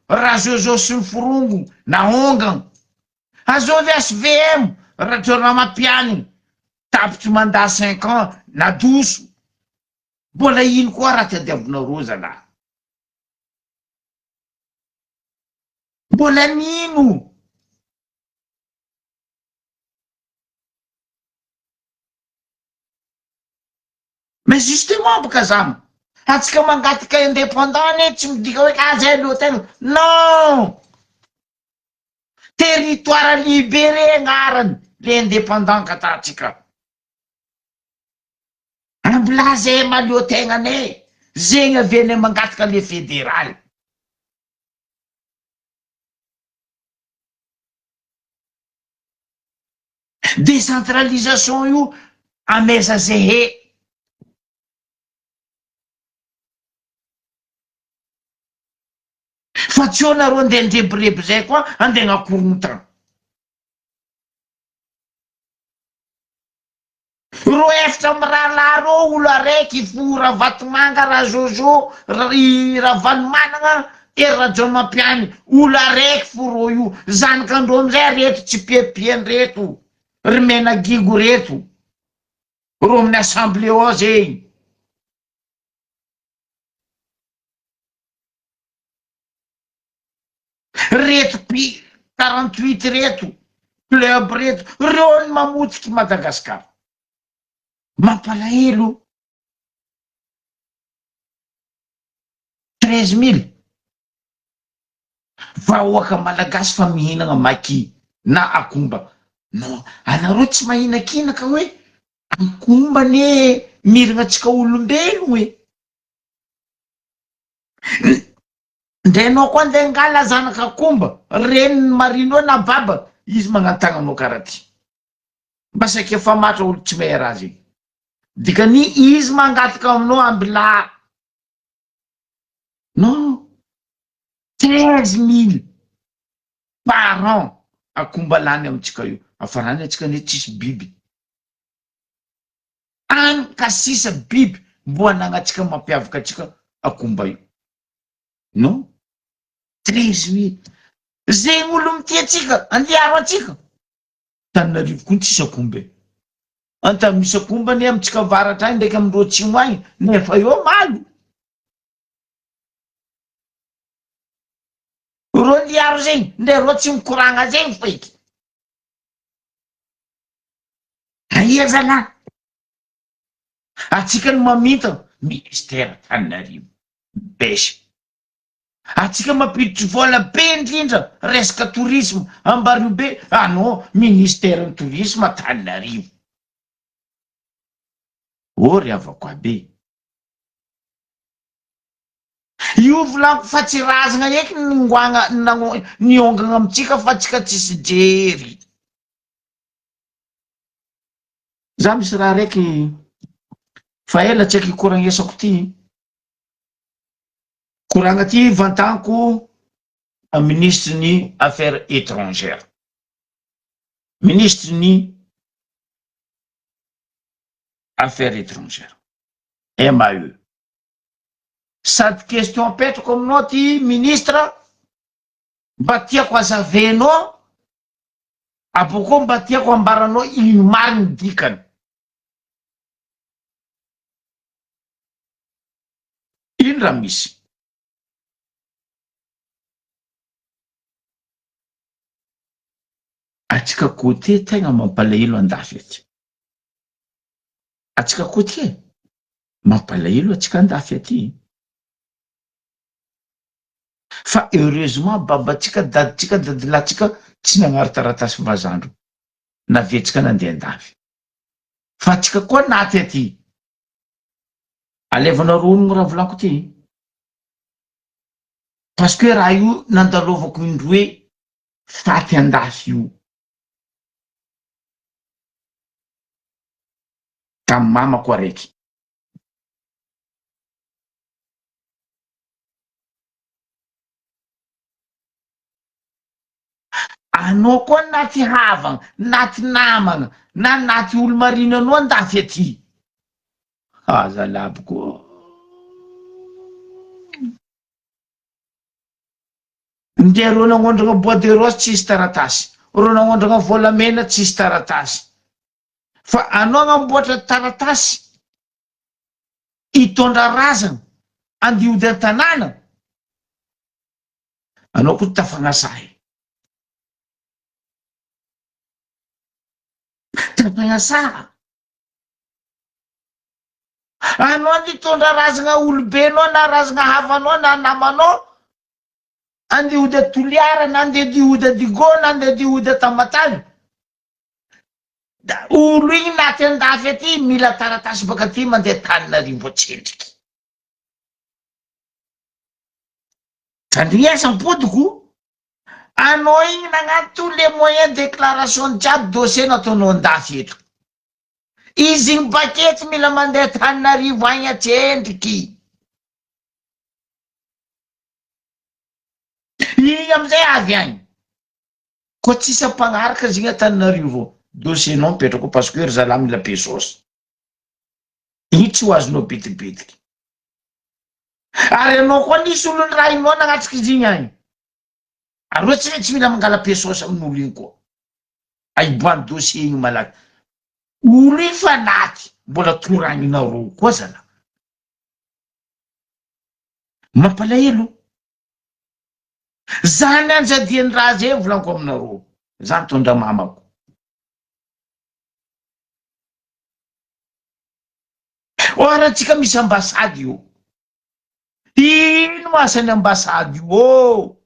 raha zozo sy ny forongo nahongagna azovy SVM raha jona mampianiny tapitry manda 5 ans nadoso mbola ino koa raha tadiavinareo zalahy mbola nino mais justement boka zany atsika mangatika indépendant ne tsy midika hoe azay aloha tegna non territoire libéré agnarany le indépendant katatsika amblaze malio tegna ne zegny avene mangatika le fédéral décentralisation io ameza zehe fa tsy eo nareo andeha ndrebireby zay koa andeha gnakorontana ro efitra amy raha rô olo araiky fo raha vatomanga raha zozo raha valomanagna raha jona mampiany olo araiky fo ro io zanakandreo amizay reto tsy piapien reto ry menagigo reto ro amin'ny assemblée ao zegny reto 48 reto club reto reo ny mamotiky Madagasikara mampalahelo 13 000 vahoaka malagasy fa mihinagna maki na akomba non anareo tsy mahinakinaka hoe akomba ne miragna atsika olombelo hoe ndrainao koa andeha ngala zanaka akomba reniny marino na baba izy magnantagnanao karaha ty mba saika efa matra olo tsy mahay raha zegny dikany izy mangataka aminao ambila non 13 000 par an akomba lany amitsika io afarany atsika ne tsisy biby any ka sisa biby mbo anagnatsika mampiavaka atsika akomba io non 13 000 zegny olo mity atsika andiaro atsika Tananarivo koa tsisy akombe anta misy akombany amitsika varatra agny ndraiky amindro atsimo agny nefa eo malo ro liaro zegny nde ro tsy mikoragna zegny feky aia zalahy atsika no mamintana ministera Tananarivo besy atsika mampiditry vola be indrindra resaka tourisme ambario be non ministère tourisme Tananarivo ry avako abe io volako fa tsy razagna eky ngoagna niongagna amitsika fa tsika tsisy jery za misy raha raiky fa ela tsy aiky koragnesako ty koragna ty vantanko ministre ny affaires étrangères ministre ny affaires étrangères MAE sady question apetrako aminao ty ministre mba tiako azavenao aboko mba tiako ambaranao ino mariny dikany ino raha misy atsika côté tegna mampalahelo andafy aty atsika côté mampalahelo atsika andafy aty fa heureusement babatsika daditsika dadilatsika tsy nagnary taratasy vazandro navetsika nandeha andafy fa atsika koa naty aty alevana ronogno raha volako ty parce que raha io nandalovako indroe faty andafy io tamy mamako araiky anao koa naty havagna naty namagna na naty olo marina anao andafy aty zalaboko nde ro nagnondragna bois de rose tsisy taratasy ro nagnondragna volamena tsisy taratasy fa anao agnamboatra taratasy hitondra razana andiody an-tanàna anao koa tafagnasahy tafagnasaha anao nitondra razana olobenao na razana havanao na namanao andiody atoliara na andeha diody adigo na andeha diody atamataly olo igny naty andafy aty mila taratasy baka aty mandeha Tananarivo atsendriky tandrignesa mpodiko anao igny nagnano tous les moyens déclaration jiaby dossier nataonao andafy eto izy igny bakety mila mandeha Tananarivo agny atsendriky igny amizay avy agny ko tsisy ampagnaraka zigny Tananarivo dossier nao mipetrako parce que ry zalahy mila pesosy igny tsy ho azonao bitibitiky ary anao koa nisy olo ny rainao nagnatriky izy igny agny aro tsy mila mangala pesosy amin'olo igny koa aiboany dossier igny malaky olo igny fa naty mbola toragninareo koa zala mampalahelo zany anjadiany raha zay volaniko aminareo zany tondra mamako ora tsika misy ambasady io ino masany ambasady io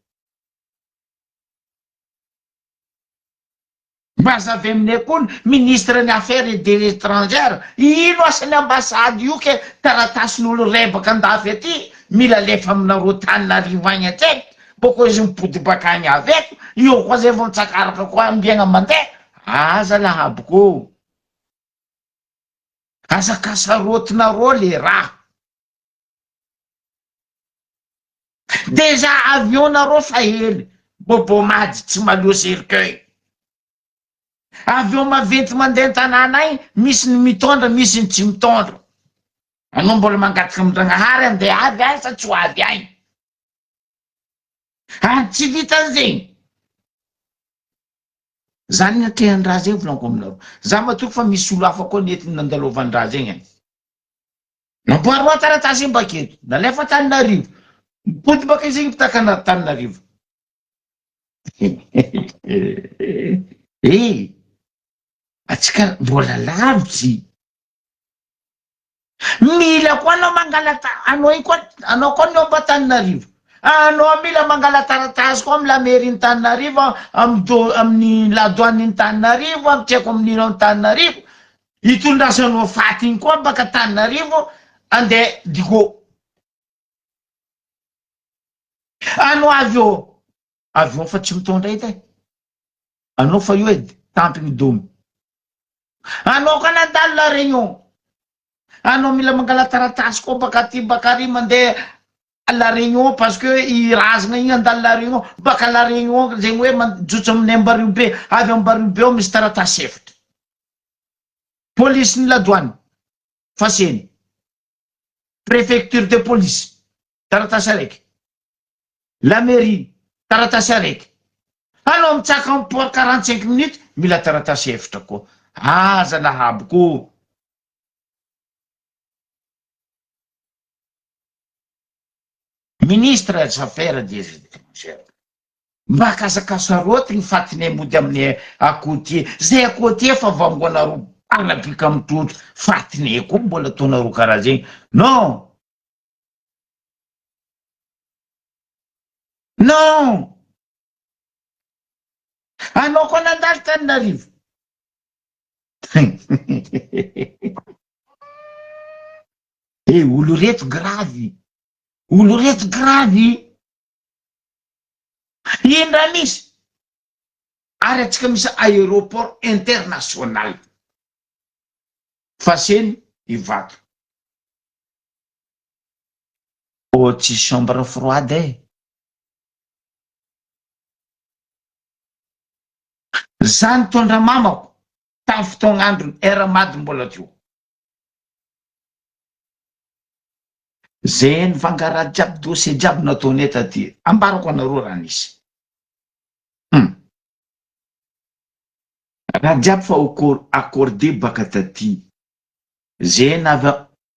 mbaza avy aminay koa ministre ny affaires de l'étrangère ino asany ambasady io ke taratasin'olo rebaka andafy aty mila lefa aminareo Tananarivo agny atreky boko izy mipody bakagny aveto io koa zay vo mitsakaraka koa ambiagna mandeha zalahaboko azakasarotinareo le raha deja avion nareo fa hely bobo mady tsy malio cercueil avion maventy mandeha an-tanàna agny misy ny mitondra misy ny tsy mitondra anao mbola mangataky amin-dragnahary andeha avy agny sa tsy ho avy agny tsy vitan'izegny zany natrehan-draha zay volaniko aminareo. Za matoky fa misy olo hafa koa nentiny nandalovany-draha zegny any. Namboary taratasy baketo, nalefa Tananarivo. Mipody baka izy igny mpitaka anaty Tananarivo. Atsika mbola lavitsy. Mila koa anao mangalata, anao koa niomba Tananarivo. Anao mila mangala taratasy koa amila mairie-ny Tananarivo, amin'ny ladoan'ny Tananarivo, amitiako amin'ino ny Tananarivo. Hitondrasanao faty igny koa baka Tananarivo, andeha Digo. Anao avion fa tsy mitondra edy. Anao fa io edy, tampiny domy. Anao ka nandalo la réunion. Anao mila mangala taratasy koa baka aty baka ary mandeha la réunion parce que i razana igny andalo la réunion. Baka la réunion zegny hoe manjotso amin'ny Ambaribe, avy Ambaribe ao misy taratasy efatra. Police ny ladoany, faseny. Préfecture de police, taratasy araiky. La mairie, taratasy araiky. Anao mitsaka amin'ny port 45 minutes, mila taratasy efatra koa. Zalahy koa. Ministre des Affaires étrangères. Makasakasaroty ny fatiny mody amin'ny akotie. Zay akotie fa vangoanareo anapika amin'ny trotro. Fatiny koa mbola ataonareo karaha zegny. Non. Non. Anao koa nandalo Tananarivo. Olo reto gravy. Olo reto gravy. Indra misy. Ary atsika misy aéroport international. Faseny Ivato. Tsy chambre froide. Zany tondra mamako. Tamin'ny fotoagn'andro era mady mbola teo. Zay nivangara jiaby dossier jiaby nataony eto aty. Ambarako anareo raha nisy. Raha jiaby fa accordé baka taty. Zay navy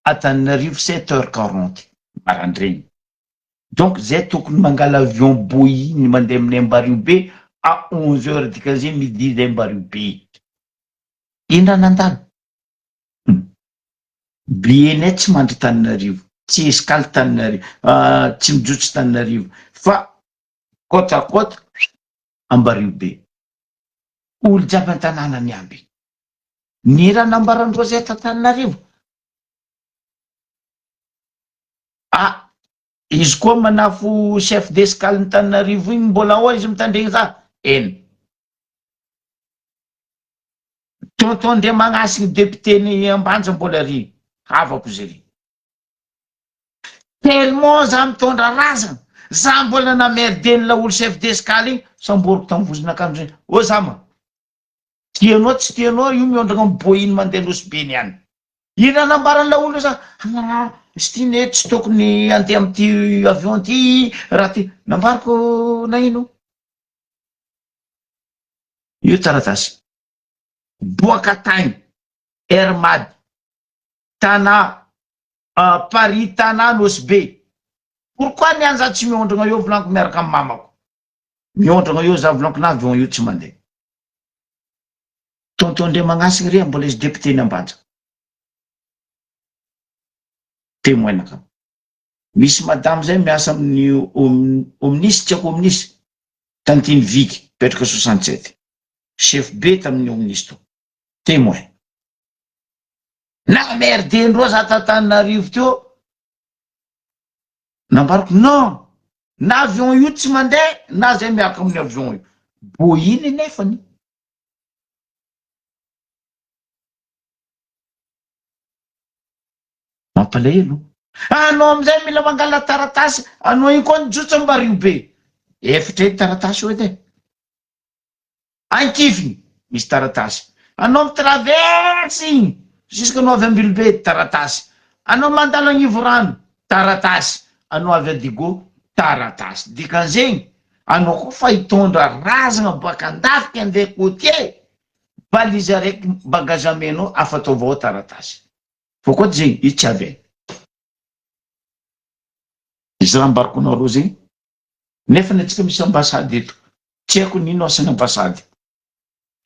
Antananarivo 7h40 marandregny. Donc zay tokony mangala avion Boeing mandeha amin'ny Ambaribe à 11h dikan'izay midi d'Ambaribe. Indra nandalo. Bienay tsy mandry Tananarivo. Tsy escaly Tananarivo. Tsy mijotso Tananarivo. Fa côte à côte Ambaribe. Olo jiaby an-tanànany aby. Ny raha nambarandreo zay Tananarivo. Izy koa manafo chef d'escale ny Tananarivo igny mbola ao izy mitandregny za. Tonton ndre magnasigny député-ny Ambanja mbola ry. Havako izy ry. Tellement za mitondra razana. Za mbola namerdeny la olo chef d'escale igny. Samboriko tamvozina kanjo. Zama. Tianao tsy tianao io miondrana amin'ny Boeing mandeha Losbeny any. Ina nambarany la olo za. Stine tsy tokony andeha amin'ity avion ty raha ty. Nambariko na ino? Io taratasy. Boaka tagny. Hermady. Tana. Paris tana Nosbe. Pourquoi niany za tsy miondrana io volaniko miaraka amin'ny mamako? Miondrana io za volaniko na avion io tsy mandeha. Tonton ndre magnasigny ry mbola izy député n'Ambanja. Témoignaka. Misy madame zay miasa amin'ny omnisy, tsy ako omnisy. Tantiny Viky, petraka 67. Chef B tamin'ny omnisy to. Témoin. Na merdendreo za Tananarivo teo. Nambariko non. Na avion io tsy mandeha, na zay miaraka amin'ny avion io. Boeing nefany. Mampalahelo. Anao amizay mila mangala taratasy, anao iny koa nijotso Ambaribe. Efitra taratasy edy. Ankifiny misy taratasy. Anao mitraversy igny jusqu'à anao avy Ambilobe taratasy. Anao mandalo Agnivo rano taratasy. Anao avy Digo taratasy. Dikan'izegny anao koa fa hitondra razana baka andafika andeha kotie valizy araiky bagage amenao afataovao taratasy fa koa zegny i tsy avy izy raha mbariko anareo zegny nefa atsika misy ambasady eto tsy haiko nino asany ambasady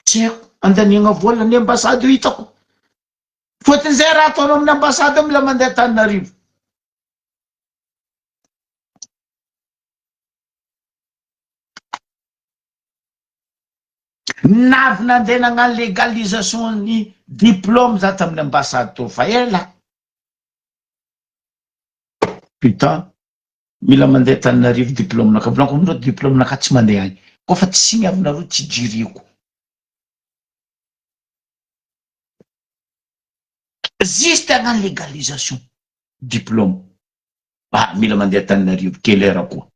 tsy haiko andaniagna vola ny ambasady io hitako fotony zay raha ataonao amin'ny ambasady mila mandeha Antananarivo navy nandeha nagnano légalisation ny diplôme za tamin'ny ambasady to fa ela putain mila mandeha Antananarivo diplôme naka volaniko aminao diplôme naka tsy mandeha agny koa fa tsy signy avinareo tsy jiriko juste agnano légalisation diplôme mila mandeha Antananarivo kelera koa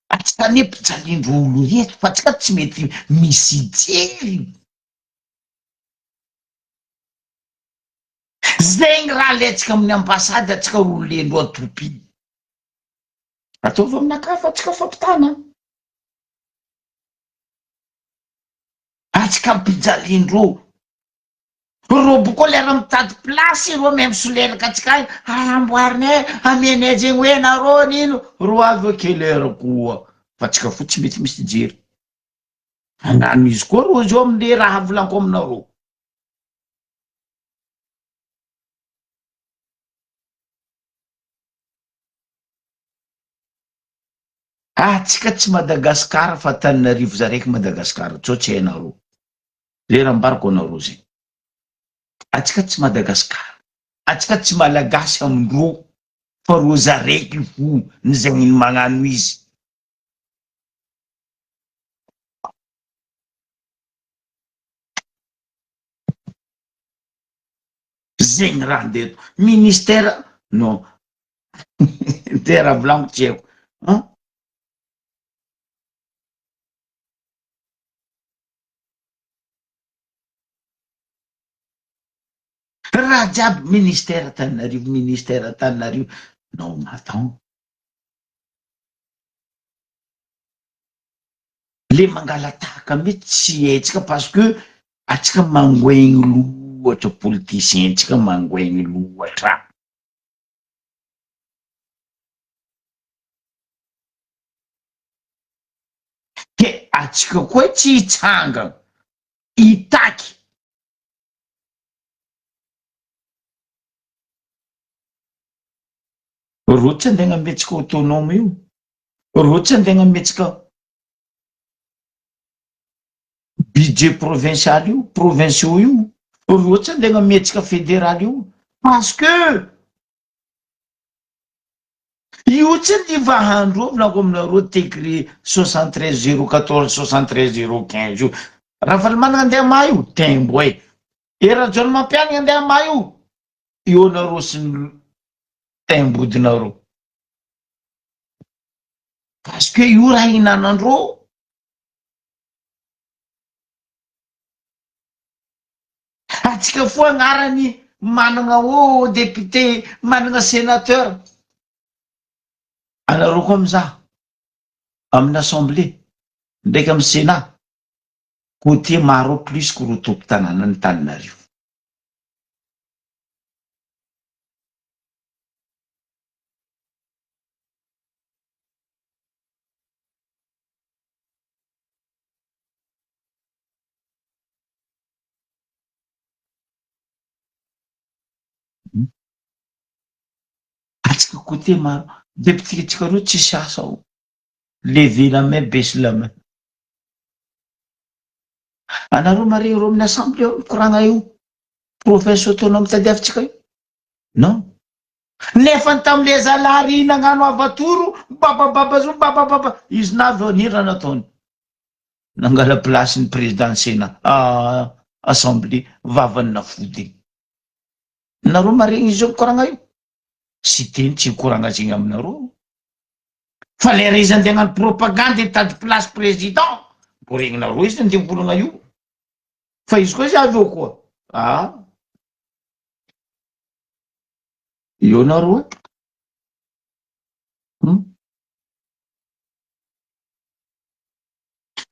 atsika ne mpijalindro olo reto fa atsika tsy mety misy jery zegny raha letsika amin'ny ambasady atsika olo lendro atopy ataovy aminaka fa atsika fampitana atsika mpijalindro robo koa lera mitady plasy ro meme soleraka atsika amboarinay amenay zegny hoe nareo nino ro avy kelera koa fa atsika fo tsy mety misy jery anano izy koa ro zao amle raha volanko aminareo atsika tsy Madagasikara fa Antananarivo za raiky Madagasikara tsao tsy hainareo lera mbariko anareo zegny atsika tsy Madagasikara atsika tsy malagasy amindro fa ro za raiky fo ny zegny ny magnano izy zegny raha ndeto ministère non tera volaniko tsy haiko raha jiaby ministère Antananarivo non attends le mangalatahaka mihitsy tsy haitsika parce que atsika mangoaigny loatra politicien tsika mangoaigny loatra ke atsika koa tsy hitsangana hitaky ro tsy andeha nametsika autonome io ro tsy andeha nametsika budget provincial io provinciaux io ro tsy andeha nametsika fédéral io parce que io tsy livahandro volanko aminareo décret 73/014 73/015 io raha fa manana andeha ma io tembo e raha jony mampianina andeha ma io nareo sy ny tembodinareo parce que io raha hinanandreo atsika fo agnarany manana o député manana sénateur anareo koa amizah amin'ny assemblée ndraiky amin'ny sénat côté maro plus que ro tompo tanàna ny Antananarivo atsika côté maro député tsika reo tsisy asa o lever la main baisse la main anareo mare ro amin'ny assemblée mikoragna io province autonome tadiavitsika io non nefa tamle zalary nagnano avatoro babababa zo babababa izy navy nira nataony nangala place ny président sénat assemblée vavany nafody nareo maregny izy io mikoragna io sy teny tsy mikoragna zegny aminareo fa lera izy andeha hagnano propagande hitady place président mbo regninareo izy andeha mivolagna io fa izy koa izy avy eo koa io nareo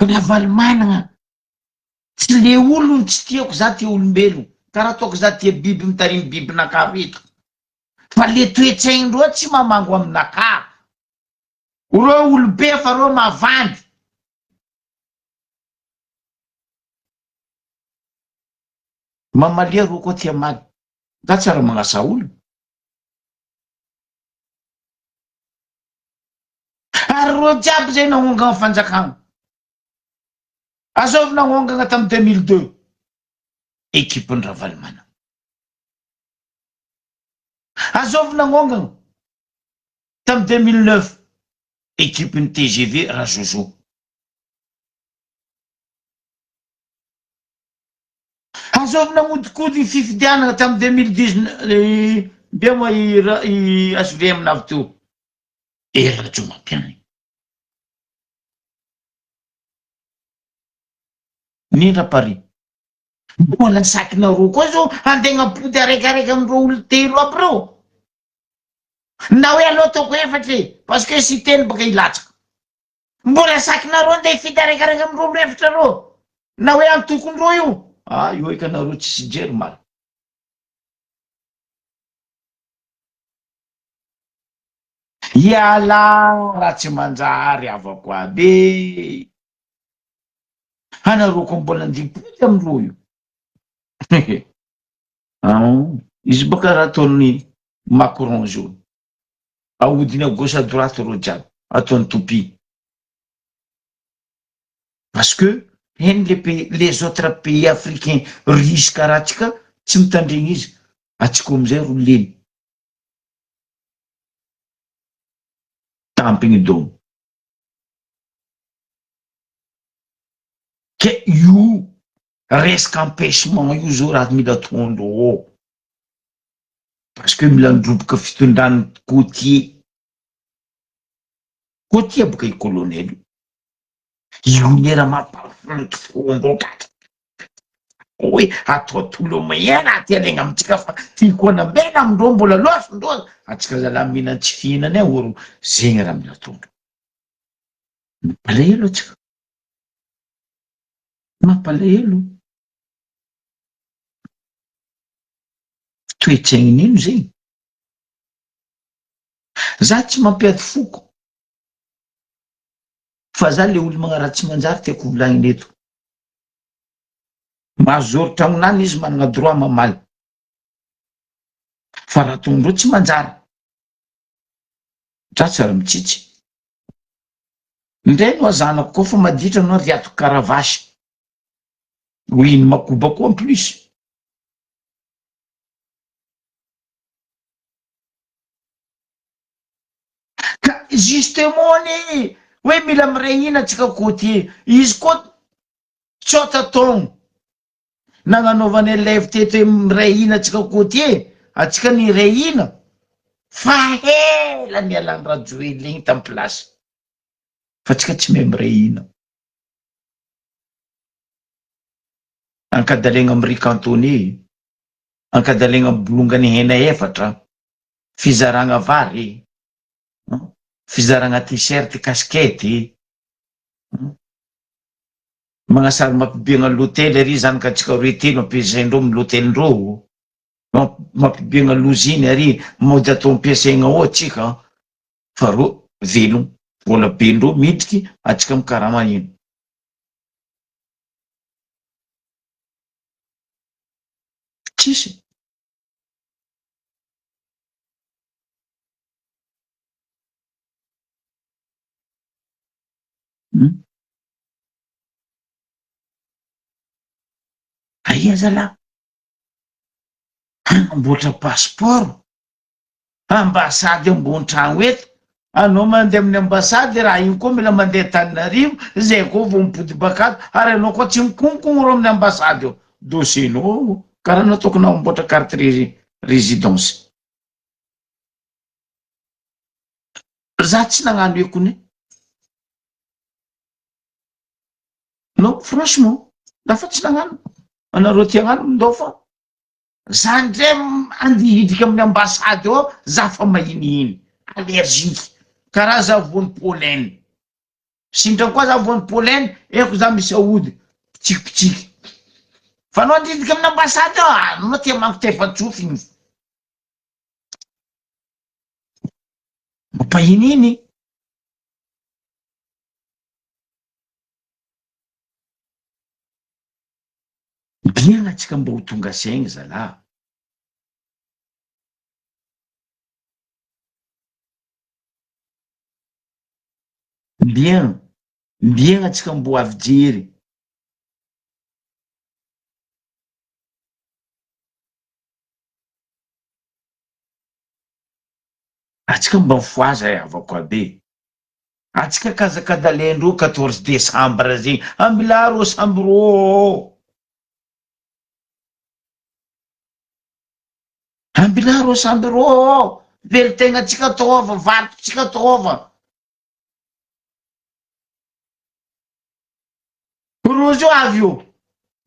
Navaly managna tsy le olony tsy tiako za ty olombelo karaha ataoko za tia biby mitarimy bibinakahy reto fa le toetsaindreo tsy mamango aminakahy reo olobe fa reo mavandy mamalia ro koa tia maly za tsara magnasa olo ary ro jiaby zay nagnongana fanjakana azovy nagnongana tamy 2002 ekipiny Ravalomanana azovy nagnongana tamy 2009 ekipiny TGV Razozo azovy nagnodikody fifidianana tamy 2019 be moa i SVM navy teo rajo mampiany nindra Paris mbola sakina roa koa zao andegnapody araikaraiky amindreo olo telo aby reo na hoe aloha ataoko efatra parce que sy teny baka ilatsaka mbola sakina roa andeha hifidy araikaraiky amindreo olo efatra reo na hoe antokondreo io io ekanareo tsisy jery maro iala raha tsy manjary avako aby anareo ko mbola andipody amindreo io izy baka raha ataony Macron zao ahodiny à gauche à droite reo jiaby ataony topi parce que les autres pays africains riches karaha atsika tsy mitandregny izy atsika amizay ro leny tampigny dôno ke io resaka empêchement io zao raha mila ataondreo parce que mila ndroboka fitondrany côtier boka i colonel io nera mampafanto fondro kaka hoe atao tolo maina aty alegna amitsika fa fikona mbena amindreo mbola loasondreo atsika zalahy mihina tsy fihinany ao oro zegny raha mila ataondreo mampalahelo atsika mampalahelo toetsaigny ino zegny za tsy mampiady foko fa za le olo magnaratsy manjary tiako volagniny eto mazory tragnonany izy managna droit mamaly fa raha tondreo tsy manjary dra tsara mitsitsy ndray no azanako koa fa maditra no riatoko karavasy ho iny makoba koa en plus ka justement ny hoe mila miray ina atsika côtier izy koa tsota taogno nagnanaovany élève teto hoe miray ina atsika côtier atsika ny ray ina fa hela nialany radio elegny tamy place fa atsika tsy mahay miray ina ankadalegna amy riz cantonné ankadalegna amy bolongany hena efatra fizaragna vary fizaragna t-shirt casquette magnasary mampibiagna l'hôtel ary zany ka atsika roe telo ampiasaindreo amy l'hôtelndreo mampibiagna loziny ary mody atao ampiasaigna ao atsika fa ro velogno vola bendreo midriky atsika amy karaha manino tsisy aia zalahy anamboatra passeport ambasady ambony tragno eto anao mandeha amin'ny ambasady raha iny koa mila mandeha Tananarivo zay koa vo mipody bakato ary anao koa tsy mikognokogno ro amin'ny ambasady ao dossiernao karaha nataoko namboatra carte résidence za tsy nagnano ekone non franchement dafa tsy nagnano anareo ty agnano mindao fa za ndray andihidriky amin'ny ambasady ao za fa mahinihiny allergique karaha za vony pollen Sindrany koa za vony pollen eko za misy aody pitsikipitsiky fa anao andidika amin'ny ambasady anao tia mampitefa-tsofy igny mampahininy biagna atsika mba ho tonga saigny zalahy biagna atsika mbo avy jery atsika mba mifoaza avako abe atsika kazakadalendro 14 décembre zegny ambilaro sambro ambilaro sambro verytegna atsika tova varotsika tova rozy avy io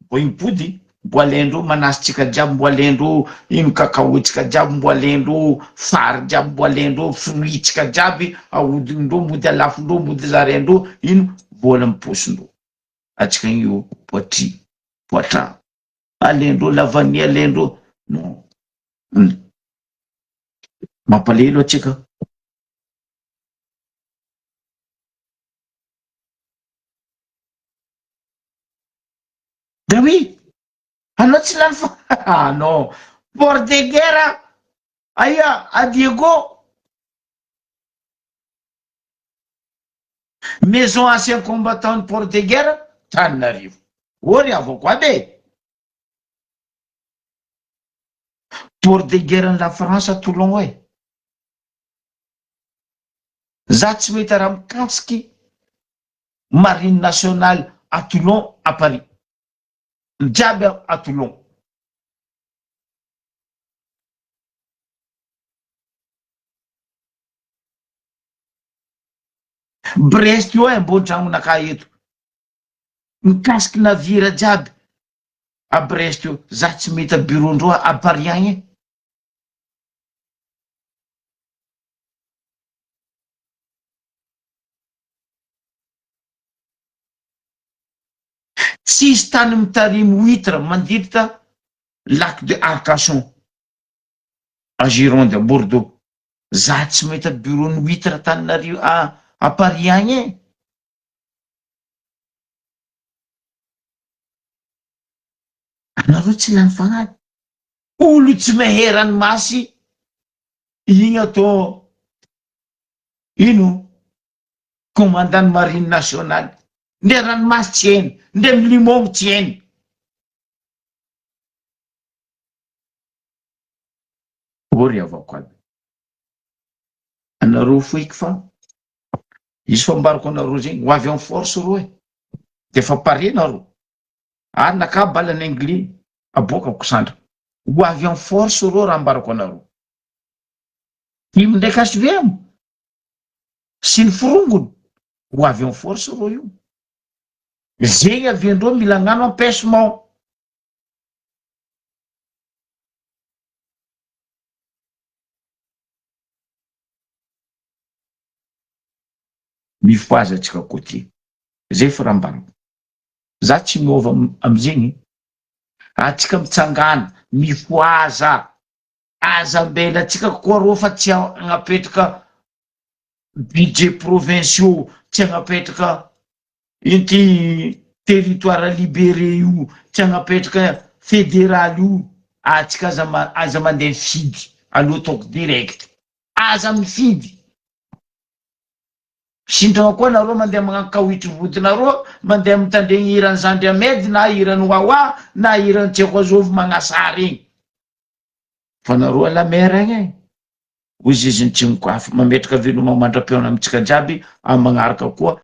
mbo impody mbo alendro manasitsika jiaby mbo alendro ino kakaotsika jiaby mbo alendro fary jiaby mbo alendro fruitsika jiaby ahodindro mody alafondro mody zarendro ino mbola miposindro atsika io poitry poitrain alendro lavany alendro non mampalelo atsika da oui anao tsy lany fa non port de guerre aia a Diego maison ancien combattant port de guerre Tananarivo ory avako abe port de guerre la France à Toulon oe za tsy mety raha mikasiky marine nationale à Toulon à Paris jiaby à Toulon Brest io mbo tragnonaka eto mikasiky navira jiaby à Brest io za tsy mety bureau-ndro à Paris agny tsisy tany mitarimy huître mandilita lac de Arcachon à Gironde à Bordeaux za tsy mety bureau-ny huître Tananarivo à Paris agny anareo tsy lany fagnady olo tsy mahay ranomasy igny atao ino commandant marine nationale nde ranomasy tsy eny nde milimogo tsy eny ory avako aby anareo foiky fa izy fambarako anareo zegny ho avy amin'ny force ro de fa pare nareo ary naka balany anglis abokako sandra ho avy amin'ny force ro raha ambarako anareo imo ndraiky HVM sy ny firongony ho avy amin'ny force ro io zegny aviandreo mila gnano empêchement mifoaza atsika koty zay fa raha ambarako za tsy miova amizegny atsika mitsangana mifoaza azambela atsika koa ro fa tsy agnapetraka budget provinciaux tsy agnapetraka inty territoire libéré io tsy agnapetraka fédéral io atsika aza mandeha mifidy aloha toko direct aza mifidy sindrana koa nareo mandeha magnano kawitry vodinareo mandeha mitandregny irany Zandry Amedy na irany Wawa na irany Tsekoazovy Magnasary igny fa nareo alamera igny hoy ziziny tsy mikoafy mametraka veloma mandram-peona amitsika jiaby amin'ny magnaraka koa